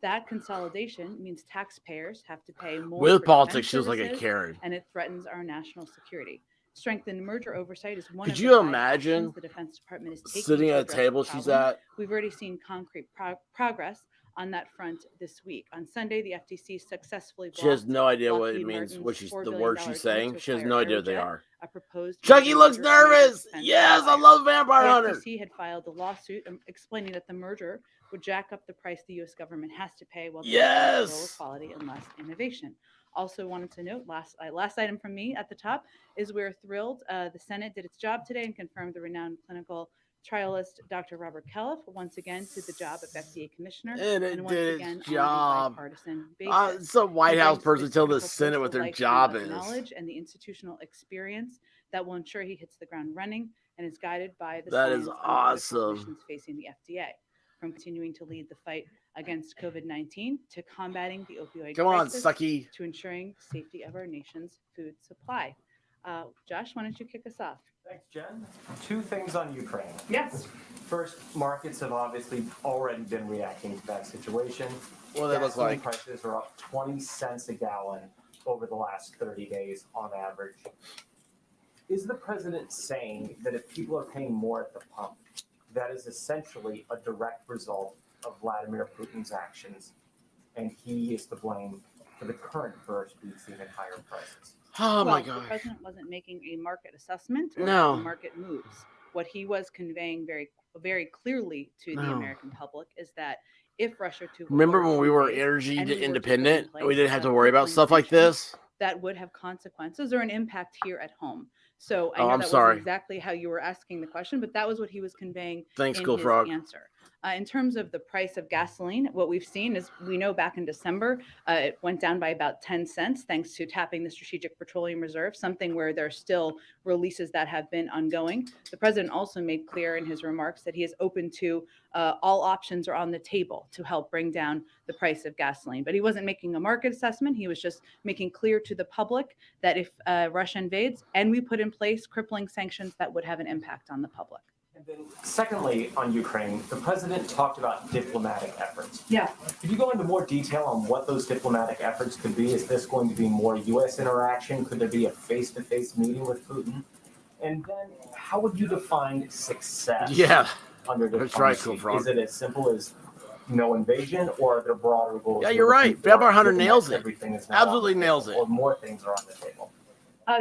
That consolidation means taxpayers have to pay more. With politics, feels like a Karen. And it threatens our national security. Strengthened merger oversight is one. Could you imagine the Defense Department is taking sitting at a table she's at? We've already seen concrete progress on that front this week. On Sunday, the FTC successfully blocked. She has no idea what it means. Martin's What she's $4 the billion words she's saying. to She has acquire no idea what they Aerojet, are. A proposed Chucky looks nervous. Yes, I love Vampire Hunter. The FTC had filed a lawsuit explaining that the merger would jack up the price the U.S. government has to pay while lower quality and less innovation. Also wanted to note, last item from me at the top is we're thrilled the Senate did its job today and confirmed the renowned clinical trialist Dr. Robert Califf once again did the job of FDA commissioner, And it once did again its on a job. bipartisan basis. Some White He House brings person this tell the critical Senate post what a their lifetime job of is. knowledge and the institutional experience that will ensure he hits the ground running and is guided by the That is science and critical awesome. missions facing the FDA, from continuing to lead the fight against COVID-19 to combating the opioid Come on, crisis sucky. to ensuring safety of our nation's food supply. Josh, why don't you kick us off? Thanks, Jen. Two things on Ukraine. Yes. First, markets have obviously already been reacting to that situation. What do they look Gasoline like? prices are up 20 cents a gallon over the last 30 days on average. Is the president saying that if people are paying more at the pump, that is essentially a direct result of Vladimir Putin's actions, and he is to blame for the current burst we've seen in higher prices? Oh my The God. president wasn't making a market assessment or No. how the market moves. What he was conveying very clearly to the No. American public is that if Russia to Remember when we were invade energy and we were to put in independent and we place, didn't have to worry about crippling stuff like sanctions, this? that would have consequences or an impact here at home. So I Oh, know I'm that sorry. wasn't exactly how you were asking the question, but that was what he was conveying Thanks, in School his Frog. answer. In terms of the price of gasoline, what we've seen is we know back in December, it went down by about 10 cents thanks to tapping the Strategic Petroleum Reserve, something where there's still releases that have been ongoing. The president also made clear in his remarks that he is open to all options are on the table to help bring down the price of gasoline. But he wasn't making a market assessment. He was just making clear to the public that if Russia invades and we put in place crippling sanctions, that would have an impact on the public. And then secondly, on Ukraine, the president talked about diplomatic efforts. Yeah. Could you go into more detail on what those diplomatic efforts could be? Is this going to be more U.S. interaction? Could there be a face-to-face meeting with Putin? And then how would you define success Yeah. under That's diplomacy? right, Cool Frog. Is it as simple as no invasion, or are there broader goals? Yeah, you're you're right. looking for, Faber Hunter given that nails it. everything is now on the Absolutely table, nails it. or more things are on the table?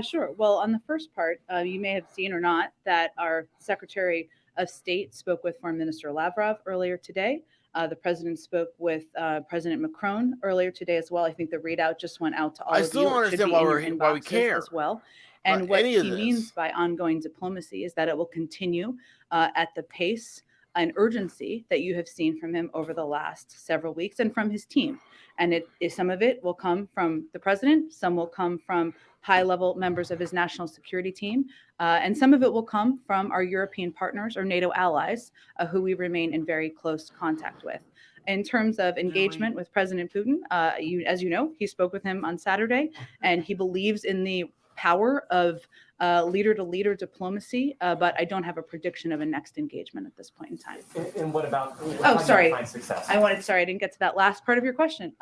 Sure. Well, on the first part, you may have seen or not that our Secretary of State spoke with Foreign Minister Lavrov earlier today. The president spoke with President Macron earlier today as well. I think the readout just went out to all I of still you. don't It should understand be why in your why we inboxes care as well. about And what any he of this. means by ongoing diplomacy is that it will continue at the pace and urgency that you have seen from him over the last several weeks and from his team. And some of it will come from the president, some will come from high-level members of his national security team, and some of it will come from our European partners or NATO allies, who we remain in very close contact with. In terms of engagement with President Putin, as you know, he spoke with him on Saturday, and he believes in the power of leader-to-leader diplomacy, but I don't have a prediction of a next engagement at this point in time. And what about Oh, how do you sorry. define success? Sorry, I didn't get to that last part of your question.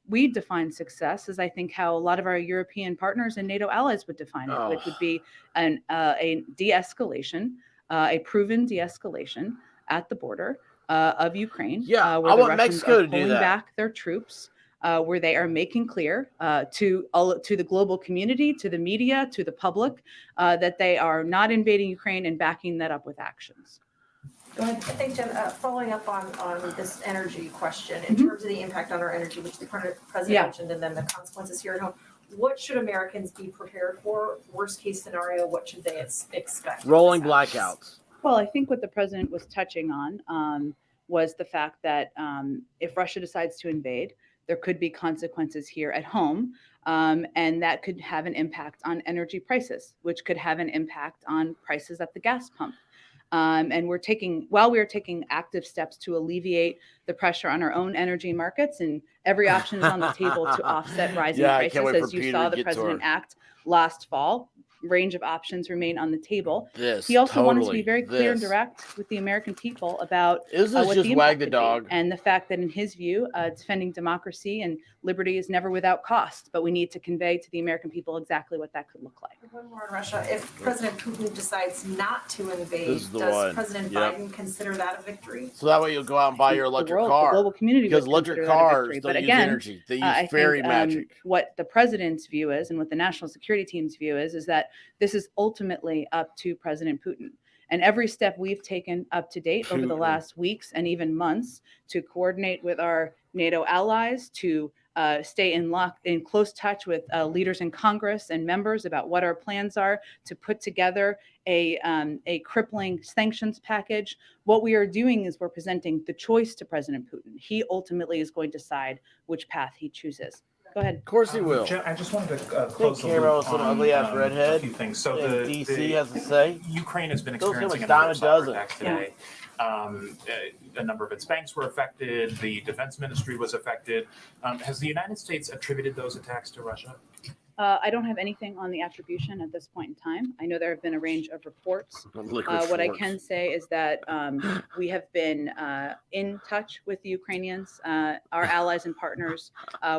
We define success is, I think, how a lot of our European partners and NATO allies would define it, which would be a de-escalation, a proven de-escalation at the border of Ukraine. Yeah, where I the want Russians Mexico are to do pulling that. back their troops, where they are making clear to the global community, to the media, to the public, that they are not invading Ukraine and backing that up with actions. Go ahead. I think, Jen, following up on this energy question, in Mhm. terms of the impact on our energy, which the current president Yeah. mentioned, and then the consequences here at home, what should Americans be prepared for? Worst case scenario, what should they expect? Rolling when this happens? blackouts. Well, I think what the president was touching on was the fact that if Russia decides to invade, there could be consequences here at home, and that could have an impact on energy prices, which could have an impact on prices at the gas pump. And while we are taking active steps to alleviate the pressure on our own energy markets, and every option is on the table to offset rising Yeah, I can't prices, wait for as you Peter saw to the get to president her. act last fall. Range of options remain on the table. This. He also wanted to totally, be very clear and this. direct with the American people about This is what just the wag impact the could be, dog. and the fact that in his view, defending democracy and liberty is never without cost, but we need to convey to the American people exactly what that could look like. One more on Russia. If President Putin decides not to invade, This is the does one. President Yep. Biden consider that a victory? So that way you'll go out and buy your electric the car. global community Because would electric consider that a cars victory. don't But use again, energy. They use I fairy think magic. what the president's view is, and what the national security team's view is that this is ultimately up to President Putin. And every step we've taken up to date over the Putin. last weeks and even months to coordinate with our NATO allies, to stay in close touch with leaders in Congress and members about what our plans are, to put together a crippling sanctions package. What we are doing is we're presenting the choice to President Putin. He ultimately is going to decide which path he chooses. Go ahead. Of course he will. I just wanted to close the Camera loop with some on ugly-ass a redhead. few things. So Yeah, the DC has to say. Ukraine has been Those seem experiencing like a number of dime a cyber dozen. attacks today. A number of its banks were affected. The defense ministry was affected. Has the United States attributed those attacks to Russia? I don't have anything on the attribution at this point in time. I know there have been a range of reports. What I can say is that we have been in touch with the Ukrainians, our allies and partners,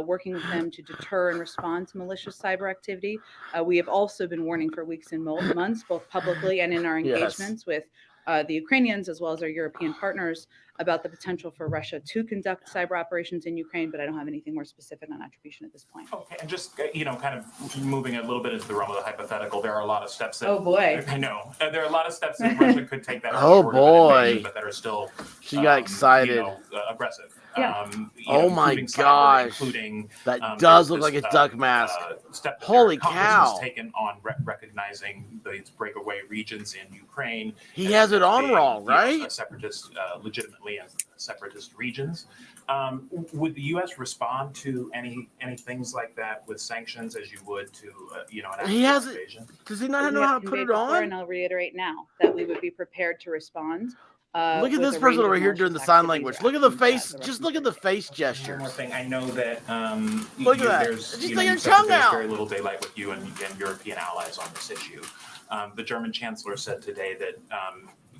working with them to deter and respond to malicious cyber activity. We have also been warning for weeks and months, both publicly and in our Yes. engagements with the Ukrainians as well as our European partners, about the potential for Russia to conduct cyber operations in Ukraine, but I don't have anything more specific on attribution at this point. Okay, and just kind of moving a little bit into the realm of the hypothetical, there are a lot of steps that. Oh, boy. I know there are a lot of steps that Russia could take that. are Oh, short of an boy. invasion, but that are still. She got excited. Aggressive. Yeah. Oh my including cyber, gosh. including, That there's does look this, like a duck mask. Step that Holy Congress cow. has taken on recognizing these breakaway regions in Ukraine. He as- has it as on being, wrong, right? A separatist, legitimately as separatist regions. Would the U.S. respond to any things like that with sanctions as you would to an He actual has it. invasion? Does he not We know have how to put conveyed it before, on? and I'll reiterate now that we would be prepared to respond. Look at with this a person range over of here doing the malicious sign activities language. or Look at the actions that face. the Just Russian look at the face One gestures. more thing, I know that Look at that. there's She's you sticking her said that tongue there's out. very little daylight with you and European allies on this issue. The German chancellor said today that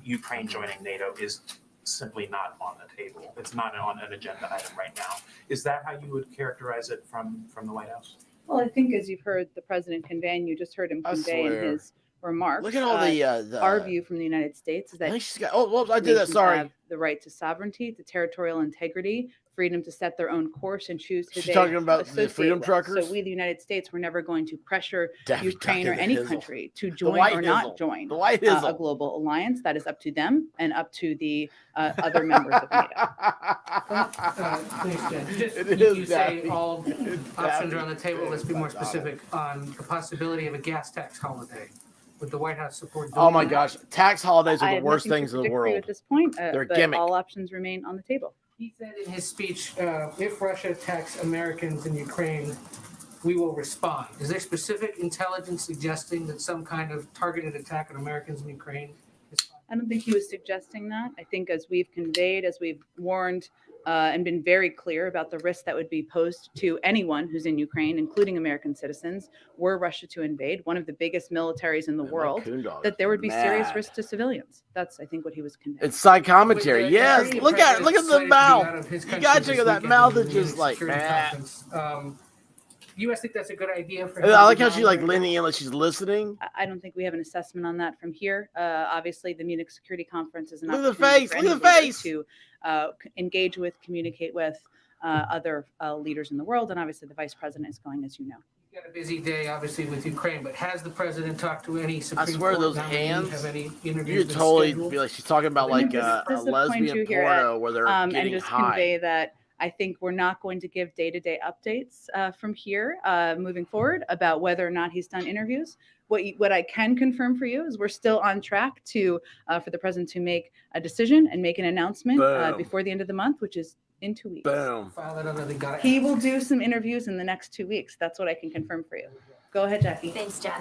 Ukraine joining NATO is simply not on the table. It's not on an agenda item right now. Is that how you would characterize it from the White House? Well, I think as you've heard the president convey, and you just heard him I convey in swear. his remarks, Look at all the. our view from the United States is I that think she's got. Oh, whoops, I did that. nations Sorry. have the right to sovereignty, to territorial integrity, freedom to set their own course and choose who She's they talking about the associate freedom with. truckers? So we, the United States, we're never going to pressure Daffy Ukraine Duck or and the any Hizzle. country to The join white or not hizzle. join The white a hizzle. global alliance. That is up to them and up to the other members of NATO. Please, Jen. Just, It you is say Daffy. all It's options Daffy. are on the table. Let's be more Got it. specific on the possibility of a gas tax holiday. Would the White House support? Oh doing my that? gosh, tax holidays I are the have worst nothing to things in the predict for you world. at this point, They're a but gimmick. all options remain on the table. He said in his speech, if Russia attacks Americans in Ukraine, we will respond. Is there specific intelligence suggesting that some kind of targeted attack on Americans in Ukraine is I don't think he was suggesting that. I think as we've conveyed, as we've warned and been very clear about the risk that would be posed to anyone who's in Ukraine, including American citizens, were Russia to invade, one of the biggest militaries in the Man, my world, coon dog that is there would be serious mad. risk to civilians. That's, I think, what he was conveying. It's side commentary. With Yes, the look at president the slated to be mouth. out of his You country gotta this check out that weekend mouth. in It's the just like. Security "Ah." Conference. You guys think that's a good idea for? And him I to like be how she like gone? leaning in like she's listening. I don't think we have an assessment on that from here. Obviously, the Munich Security Conference is an Look at the opportunity face, for look any at the leader face. to engage with, communicate with other leaders in the world, and obviously the vice president is going, as you know. You've got a busy day, obviously, with Ukraine, but has the president talked to any I Supreme swear Court those nominee? hands. Have any You interviews could been totally scheduled? be like she's talking about Let me like just a disappoint lesbian you here, porno where they're and getting just high. convey that I think we're not going to give day-to-day updates from here moving forward about whether or not he's done interviews. What I can confirm for you is we're still on track to for the president to make a decision and make an announcement Boom. before the end of the month, which is in 2 weeks. Boom. File that under the guy. He will do some interviews in the next 2 weeks. That's what I can confirm for you. Go ahead, Jackie. Thanks, Jen.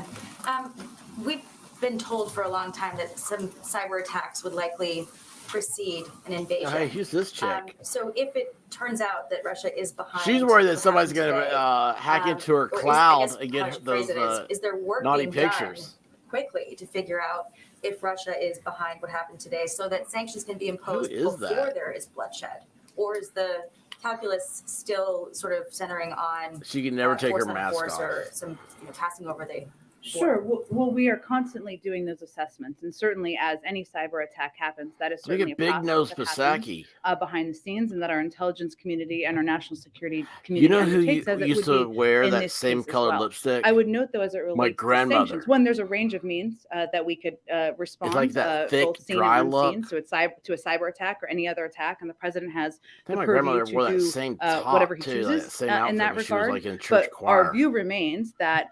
We've been told for a long time that some cyber attacks would likely precede an invasion. Hey, who's this chick? So if it turns out that Russia is behind, She's worried that what somebody's happened gonna today, hack into her or is- I cloud guess and how I get should those phrase it is there work naughty being done pictures. quickly to figure out if Russia is behind what happened today, so that sanctions can be imposed is before that? there is bloodshed, or is the calculus still sort of centering on She can never take force her on mask force off. or some passing over the Sure. Well, we are constantly doing those assessments, and certainly as any cyber attack happens, that is Look certainly at a Big process Nose that happens, Psaki. Behind the scenes, and that our intelligence community and our national security You community know who undertakes, as it used would to be wear in that this same case as colored well. lipstick? I would note, though, as it relates My to grandmother. sanctions, one, there's a range of means that we could respond, It's like that thick, both seen dry and unseen, look. so it's to a cyber attack or any other attack, and the president has I the think my purview grandmother to wore that do same top whatever he too, like chooses that same in outfit that when she was regard. like in church But choir. our view remains that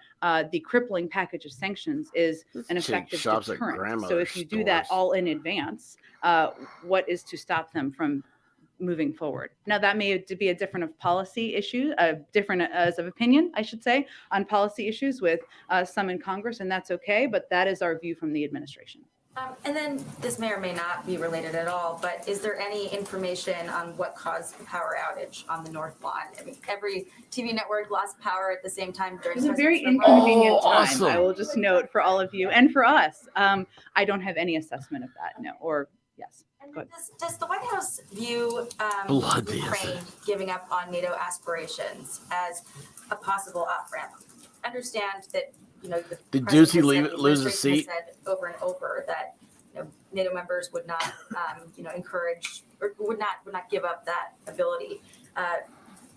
the crippling package of sanctions is an chick effective shops at deterrent. So grandmother's if you do that stores. all in advance, what is to stop them from moving forward? Now, that may be a different policy issue, different as of opinion, I should say, on policy issues with some in Congress, and that's okay. But that is our view from the administration. And then this may or may not be related at all, but is there any information on what caused the power outage on the North Lawn? I mean, every TV network lost power at the same time during. It was a very President's remarks. inconvenient time. awesome. I will just note for all of you and for us. I don't have any assessment of that. No, or yes. And Go ahead. does the White House view Blood Ukraine giving up on NATO aspirations as a possible off-ramp? Understand that, you know, the Did president Ducey has leave- said, the lose his administration has seat? said over and over that, you know, NATO members would not, encourage or would not give up that ability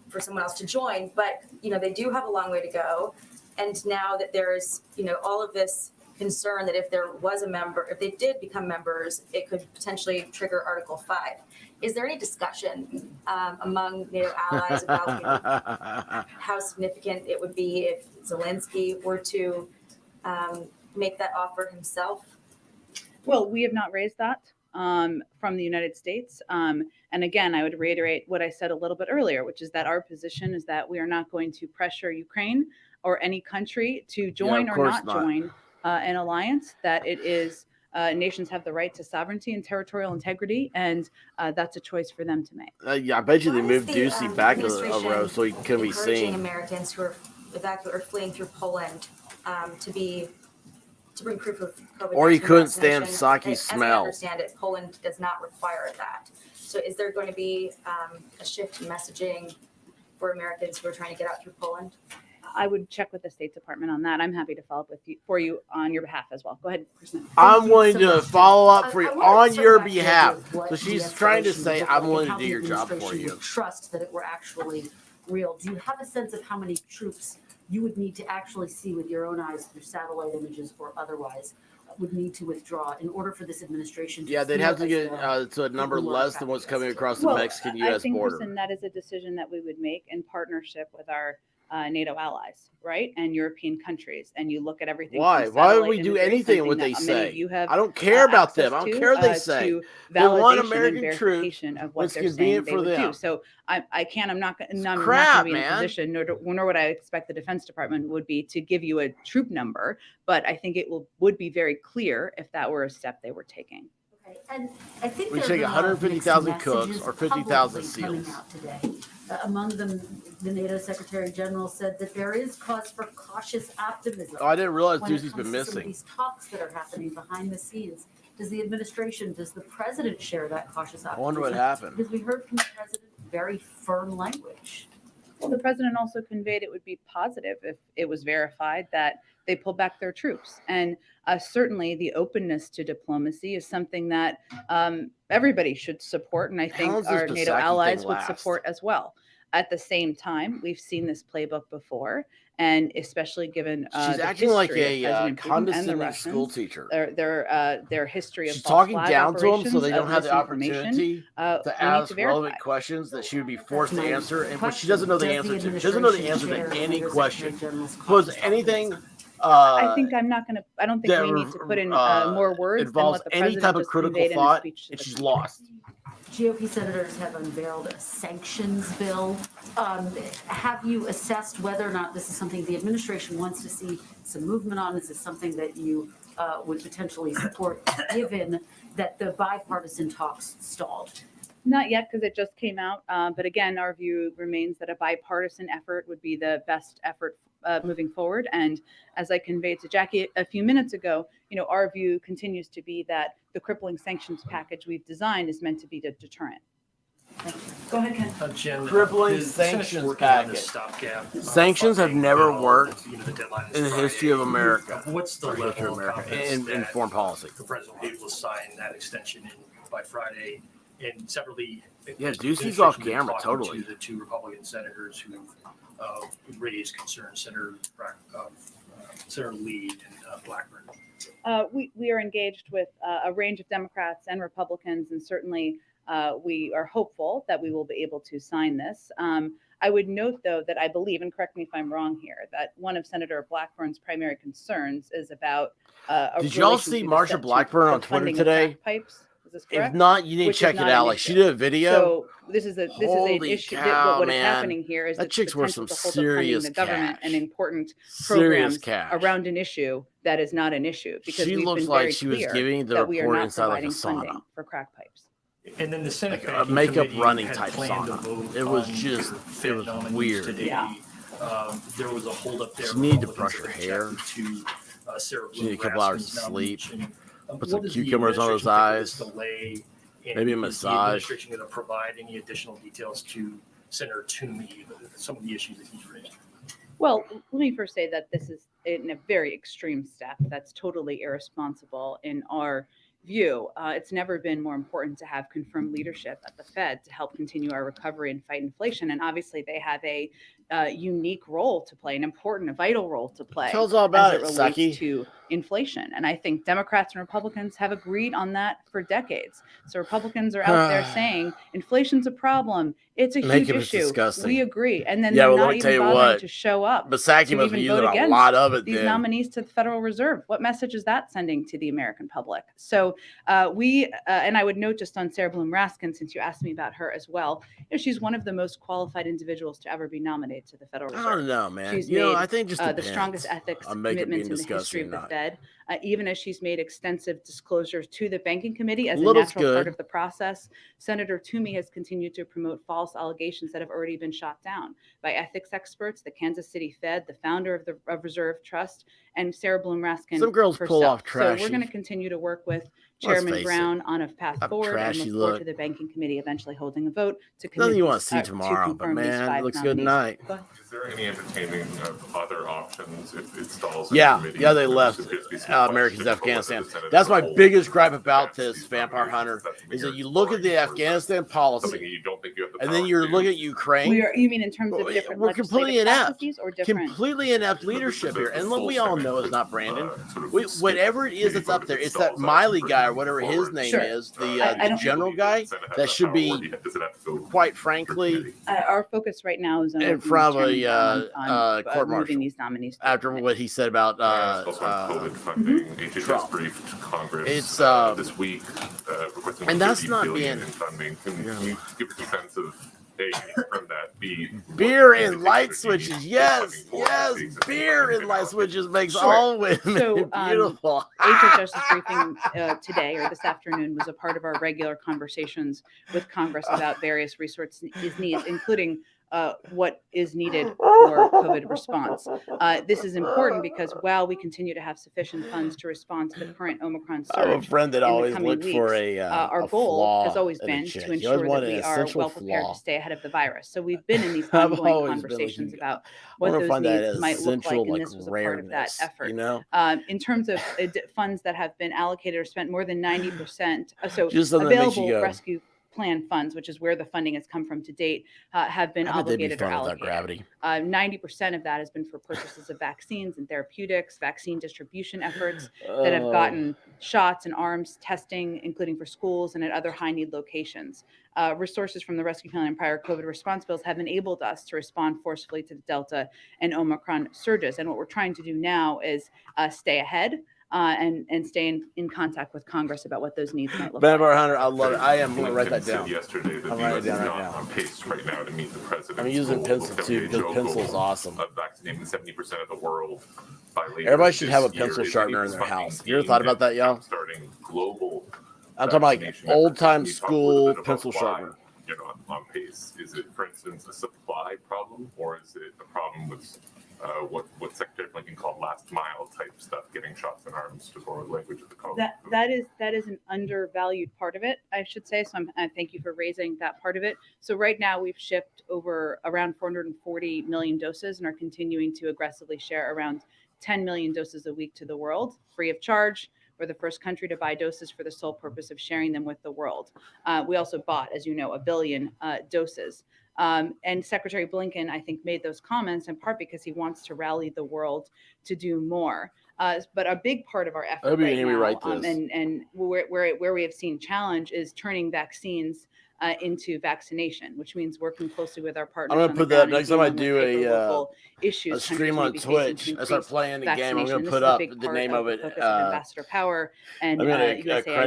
for someone else to join. But, you know, they do have a long way to go. And now that there's, all of this concern that if there was a member, if they did become members, it could potentially trigger Article 5. Is there any discussion among NATO allies about how significant it would be if Zelensky were to make that offer himself? Well, we have not raised that from the United States. And again, I would reiterate what I said a little bit earlier, which is that our position is that we are not going to pressure Ukraine or any country to join of or course not not. join an alliance, that it is nations have the right to sovereignty and territorial integrity, and that's a choice for them to make. Yeah, I bet you they Why is moved the, Ducey back a administration row so he couldn't be encouraging seen. Americans who are or fleeing through Poland to bring proof of COVID-19 Or he couldn't stand vaccination? Saki's As I smell. understand it, Poland does not require that. So is there going to be a shift in messaging for Americans who are trying to get out through Poland? I would check with the State Department on that. I'm happy to follow up for you on your behalf as well. Go ahead, Kristen. I'm willing to follow up for you I wanted to on your circle back to the idea behalf. of what So she's de-escalation trying to would say, look I'm like willing and to how do the your job for administration you. would trust that it were actually real. Do you have a sense of how many troops you would need to actually see with your own eyes through satellite images or otherwise would need to withdraw in order for this administration to Yeah, they'd feel have to as get though to a number people were less than what's coming across the Well, Mexican-U.S. I think, border. Kristen, that is a decision that we would make in partnership with our NATO allies, right, and European countries. And you look at everything. Why? from Why would satellite we do imagery, anything something what that they many say? of you have, I don't care about them. I access don't to, care what they say. to They want validation American and troops verification of when what it's they're saying convenient they for would them. do. So I can't. I'm not going to crap, be in a man. position, nor would I expect the Defense Department would be to give you a troop number. But I think it would be very clear if that were a step they were taking. Okay, and I think We there take have been a lot of 150,000 mixed cooks messages or 50,000 publicly coming SEALs. out today. Among them, the NATO Secretary General said that there is cause for cautious optimism. Oh, I didn't realize when it Ducey's comes been to some of missing. these talks that are happening behind the scenes. Does the administration, does the president share that cautious optimism? I wonder what happened. Because we heard from the president very firm language. Well, the president also conveyed it would be positive if it was verified that they pull back their troops. And certainly the openness to diplomacy is something that everybody should support. And I How long think does this our NATO Psaki allies thing would last? support as well. At the same time, we've seen this playbook before, and especially given She's the acting like history of a President Putin and the condescending school Russians, teacher. their history of She's false talking flag down to them so operations, they don't of have the misinformation, opportunity we to need ask to verify. relevant questions that she would be forced to my answer, and what she question. doesn't know the Does answer the to. She doesn't know the administration answer to share any the question. Secretary General's Suppose cautious anything I think I'm not going to. I don't think that we need to put in uh, more words than involves what the any president type of just critical conveyed in his thought, speech to and the she's country. lost. GOP senators have unveiled a sanctions bill. Have you assessed whether or not this is something the administration wants to see some movement on? Is this something that you would potentially support, given that the bipartisan talks stalled? Not yet, because it just came out. But again, our view remains that a bipartisan effort would be the best effort moving forward. And as I conveyed to Jackie a few minutes ago, our view continues to be that the crippling sanctions package we've designed is meant to be the deterrent. Thank you. Go ahead, Ken. Jen, Crippling the Senate's sanctions working on package. this stopgap, Sanctions have funding never bill. worked You know, the deadline is in the Friday. history of America. What's the Or history level of of America confidence in that foreign policy? the president will be able to sign that extension in by Friday? And separately, Yeah, has the Ducey's off administration been camera, talking totally. To the two Republican senators who raised concerns, Senator Lee and Blackburn. We are engaged with a range of Democrats and Republicans, and certainly we are hopeful that we will be able to sign this. I would note, though, that I believe, and correct me if I'm wrong here, that one of Senator Blackburn's primary concerns is about. Did y'all see Marsha Blackburn on Twitter today? Pipes. Is this If correct? not, you need to Which is check it not out. an Like she issue. did a video. So this is an Holy issue. cow, What is man. happening here is That the chick's worth potential some to hold up funding serious the government cash. and important Serious programs cash. around an issue that is not an issue, because She we've looks been like very she was clear giving the that we are report not inside like a providing sauna. funding for crack pipes. And then the Senate Like a Banking makeup Committee running had type planned to sauna. vote It was on just, the it Fed was nominees weird. today. Yeah. There was a holdup there. You need to Republicans brush your have hair. objected To, Sarah You need a Bloom couple hours of Raskin's sleep. nomination. Put some What does the cucumbers on those administration think of eyes. this delay? And Maybe a is the massage. administration going to provide any additional details to Senator Toomey, some of the issues that he's raised? Well, let me first say that this is in a very extreme step. That's totally irresponsible in our view. It's never been more important to have confirmed leadership at the Fed to help continue our recovery and fight inflation. And obviously, they have a unique role to play, an important, a vital role to play. Tell us all about as it, relates Saki. to inflation. And I think Democrats and Republicans have agreed on that for decades. So Republicans are out there saying inflation's a problem. It's a Make huge it issue. disgusting. We agree. And then Yeah, they're well, let not me tell even you bothering what. to show up. But Saki to must be even using vote a against lot of it these then. nominees to the Federal Reserve. What message is that sending to the American public? So and I would note just on Sarah Bloom Raskin, since you asked me about her as well, she's one of the most qualified individuals to ever be nominated to the Federal I Reserve. don't know, man. She's You know, made I think just the depends strongest ethics on make it commitments being in the history of the disgusting or Fed. Even as she's made extensive disclosures to the Banking Committee as a Little's natural part good. of the process, Senator Toomey has continued to promote false allegations that have already been shot down by ethics experts, the Kansas City Fed, the founder of the Reserve Trust, and Sarah Bloom Raskin. Some girls pull herself. off trashy. So we're going to continue to work with Let's Chairman face it. Brown on a path How forward and trashy look forward look. to the Banking Committee eventually holding a vote to Nothing you commit want to see these- tomorrow, but confirm these man, it 5 looks good nominees. tonight. Go ahead. Is there any entertaining of other options if it stalls? Yeah, they left Americans to Afghanistan. That's my biggest gripe about this, Vampire Hunter, is that you look at the Afghanistan policy, You don't think you have the and then you look at Ukraine. You mean in terms of different We're completely legislative inept. processes or different? Completely inept leadership here. And look, we all know it's not Brandon. Whatever it is that's up there, it's that Miley guy or whatever his name Sure. is, I the don't- general guy that should be, quite frankly, Our focus right now is on in working with front of Chairman Brown on, court moving martial these nominees. to the after what he said about Also on COVID funding, HHS Trump. briefed Congress It's, this week requesting and that's $50 not billion being- in funding. Can you give us a sense of A, from that, B, beer what and light strategy switches. is Yes, funding for yes, the existing beer funding and light now? switches makes Sure. all women So, beautiful. HHS's briefing today or this afternoon was a part of our regular conversations with Congress about various resource needs, including what is needed for COVID response. This is important because while we continue to have sufficient funds to respond to the current Omicron I have a surge, friend that in the always coming looked for weeks, a our goal flaw has always in a been chick. to You always ensure that want an we are essential well prepared flaw. to stay ahead of the virus. So we've been in these I've ongoing always been conversations looking- about I what wanna those find that needs might look like, essential, and like, this was a part of that rareness, effort. you know? In terms of funds that have been allocated or spent, more than 90%, so Just something that makes you available go. rescue plan funds, which is where the funding has come from to date, have been I bet they'd be obligated or fun without allocated. gravity. 90% of that has been for purchases of vaccines and therapeutics, vaccine distribution efforts that have gotten shots and arms testing, including for schools and at other high need locations. Resources from the Rescue Plan and prior COVID response bills have enabled us to respond forcefully to the Delta and Omicron surges. And what we're trying to do now is stay ahead and stay in contact with Congress about what those needs might look like. Vampire Hunter, I love it. I am going to write that Said down. yesterday that I'm the writing U.S. it is down not right now. on pace right now to meet the president's I'm using goal, pencil the too because WHO pencil's goal awesome. of vaccinating 70% of the world by later Everybody should this have a year. pencil Is sharpener in any their funding house. You ever thought being about that, y'all? Starting global. I'm talking about like vaccination efforts. old-time Can you talk a school little bit about pencil why sharpener. you're not on pace? Is it, for instance, a supply problem, or is it a problem with what Secretary Blinken called last mile type stuff, getting shots in arms to borrow language of the call. That is an undervalued part of it, I should say. So I thank you for raising that part of it. So right now we've shipped over around 440 million doses and are continuing to aggressively share around 10 million doses a week to the world, free of charge. We're the first country to buy doses for the sole purpose of sharing them with the world. We also bought, as you know, 1 billion doses. And Secretary Blinken, I think, made those comments in part because he wants to rally the world to do more. But a big part of our effort Maybe right you hear me now, write this. and where we have seen challenge is turning vaccines into vaccination, which means working closely with our partners. I'm gonna on put the that ground next and time I dealing with do hyperlocal a issues stream countries may on be facing to Twitch. I start increase playing the game. I'm vaccination. gonna This put is a up big the part name of of the it. focus of Ambassador Power and I'm gonna credit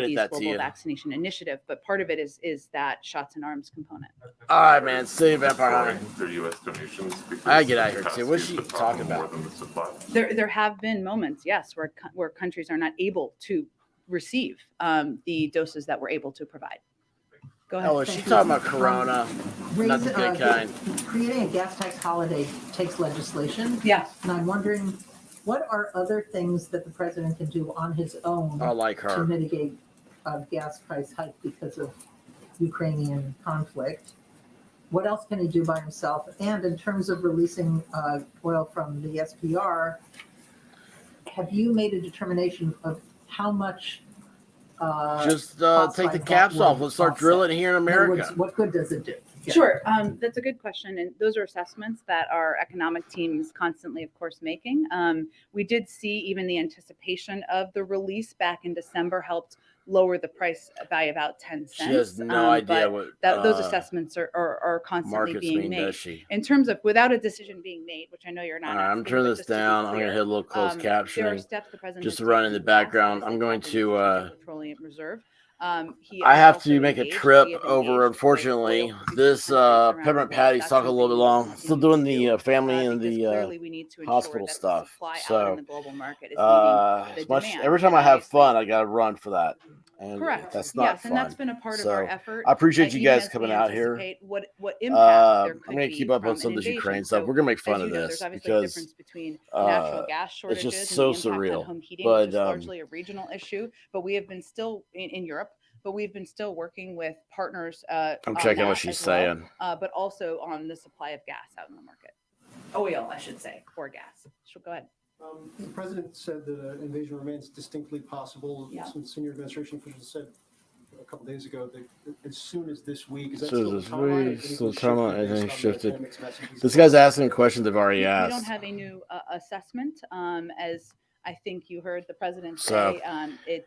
USAID's that to global you. vaccination initiative. But part of it is that shots and arms component. All right, man. See you, Vampire Hunter. Their U.S. donations. I get out of here too. What's she talking More about? than the supply. There have been moments, yes, where countries are not able to receive the doses that we're able to provide. Go ahead. Oh, is she talking about Corona? Not the good kind. Creating a gas tax holiday takes legislation. Yeah. And I'm wondering, what are other things that the president can do on his own I like her. to mitigate a gas price hike because of Ukrainian conflict? What else can he do by himself? And in terms of releasing oil from the SPR, have you made a determination of how much Just cost take the like caps that off. would Let's start offset? drilling here in In other America. words, what good does it do? Yeah. Sure. That's a good question. And those are assessments that our economic team is constantly, of course, making. We did see even the anticipation of the release back in December helped lower the price by about 10 cents. She has no idea what those assessments are constantly markets being mean, made. does she? In terms of without a decision being made, which I know you're not. All right, I'm asking, turning but this just to be down. I'm clear, gonna hit a little closed there are captioning steps the president just to has run in taken the to pass background. the I'm going Strategic to. Petroleum Reserve. I have to make a trip over. Unfortunately, this Peppermint Patty's talking a little bit long. Still doing the family and the hospital stuff. So as much every time I have fun, I gotta run for that. And correct. that's not yes, fun. and that's been a part of our effort. I appreciate you even guys as coming we out here. anticipate what impact there could I'm gonna be keep up on from some an of this Ukraine invasion. stuff. So, We're gonna make fun as of you know, this there's obviously a because difference between natural gas it's shortages just so and the impact surreal. on home heating, But which is largely a regional issue. But we have been still in Europe. But we've been still working with partners. I'm on checking that what she's as well, saying. but also on the supply of gas out in the market. Oil, I should say, or gas. So go ahead. The president said that an invasion remains distinctly possible. Yeah. Some senior administration officials said a couple days ago that as soon as this week. Is that So still the this timeline? week, still timeline, anything shifted. mixed messages? This guy's asking questions I've already We don't asked. have a new assessment, as I think you heard the president So, say.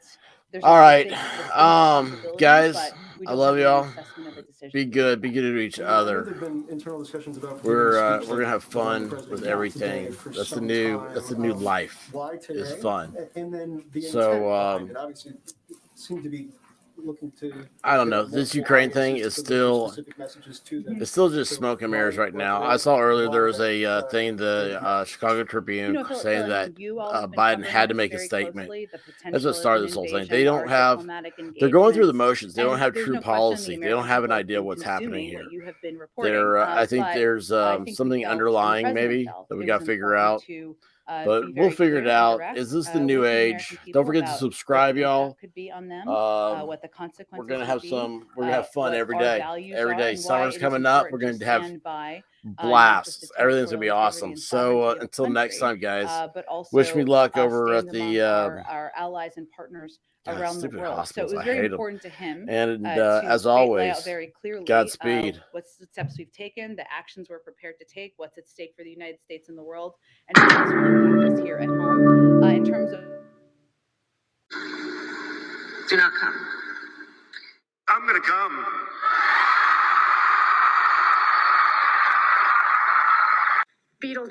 There's all a right, distinct possibility, guys, but we I don't love have an y'all. assessment of a decision. Be good to each I know other. there've been internal discussions about We're speech gonna like have the one the fun president with gave everything. today for That's the some new. time. That's the new life. Why today? Is fun. And then the So, intent behind it. Obviously, it seemed to be looking to. I don't know. get This multiple Ukraine thing audiences is to deliver still. specific messages to them. It's still just smoke and mirrors right now. I saw earlier there was a thing, the Chicago Tribune, Philip, saying that you all have been Biden covering had to this make a very statement. closely, the That's potential what started of this an whole thing. invasion, They don't our have. diplomatic They're going through the engagements, motions. They don't and have there's true no question the policy. They don't American have an people have idea been what's happening consuming here. what you have been reporting, There, I think but there's I think we something felt, and the underlying president maybe felt, that we it got was to figure important out. to But be we'll very figure clear it and out. direct, Is this the with new the age? American people Don't forget to about subscribe, what the y'all. impact could be on them, what the consequences We're gonna have would be, some. We're gonna have fun what every our day. values Every are, day. and why Summer's it is coming up. We're important going to have stand by, not just blasts. the Everything's gonna be territorial awesome. integrity and So sovereignty of the until next country, time, guys. but also Wish me luck over at stand the among our allies and partners God, around the stupid world. So hospitals. it was I very hate 'em. important to him, And to as lay always, out very clearly Godspeed. what's the steps we've taken, the actions we're prepared to take, what's at stake for the United States and the world, and how this will impact us here at home in terms of. Do not come. I'm gonna come. Beetle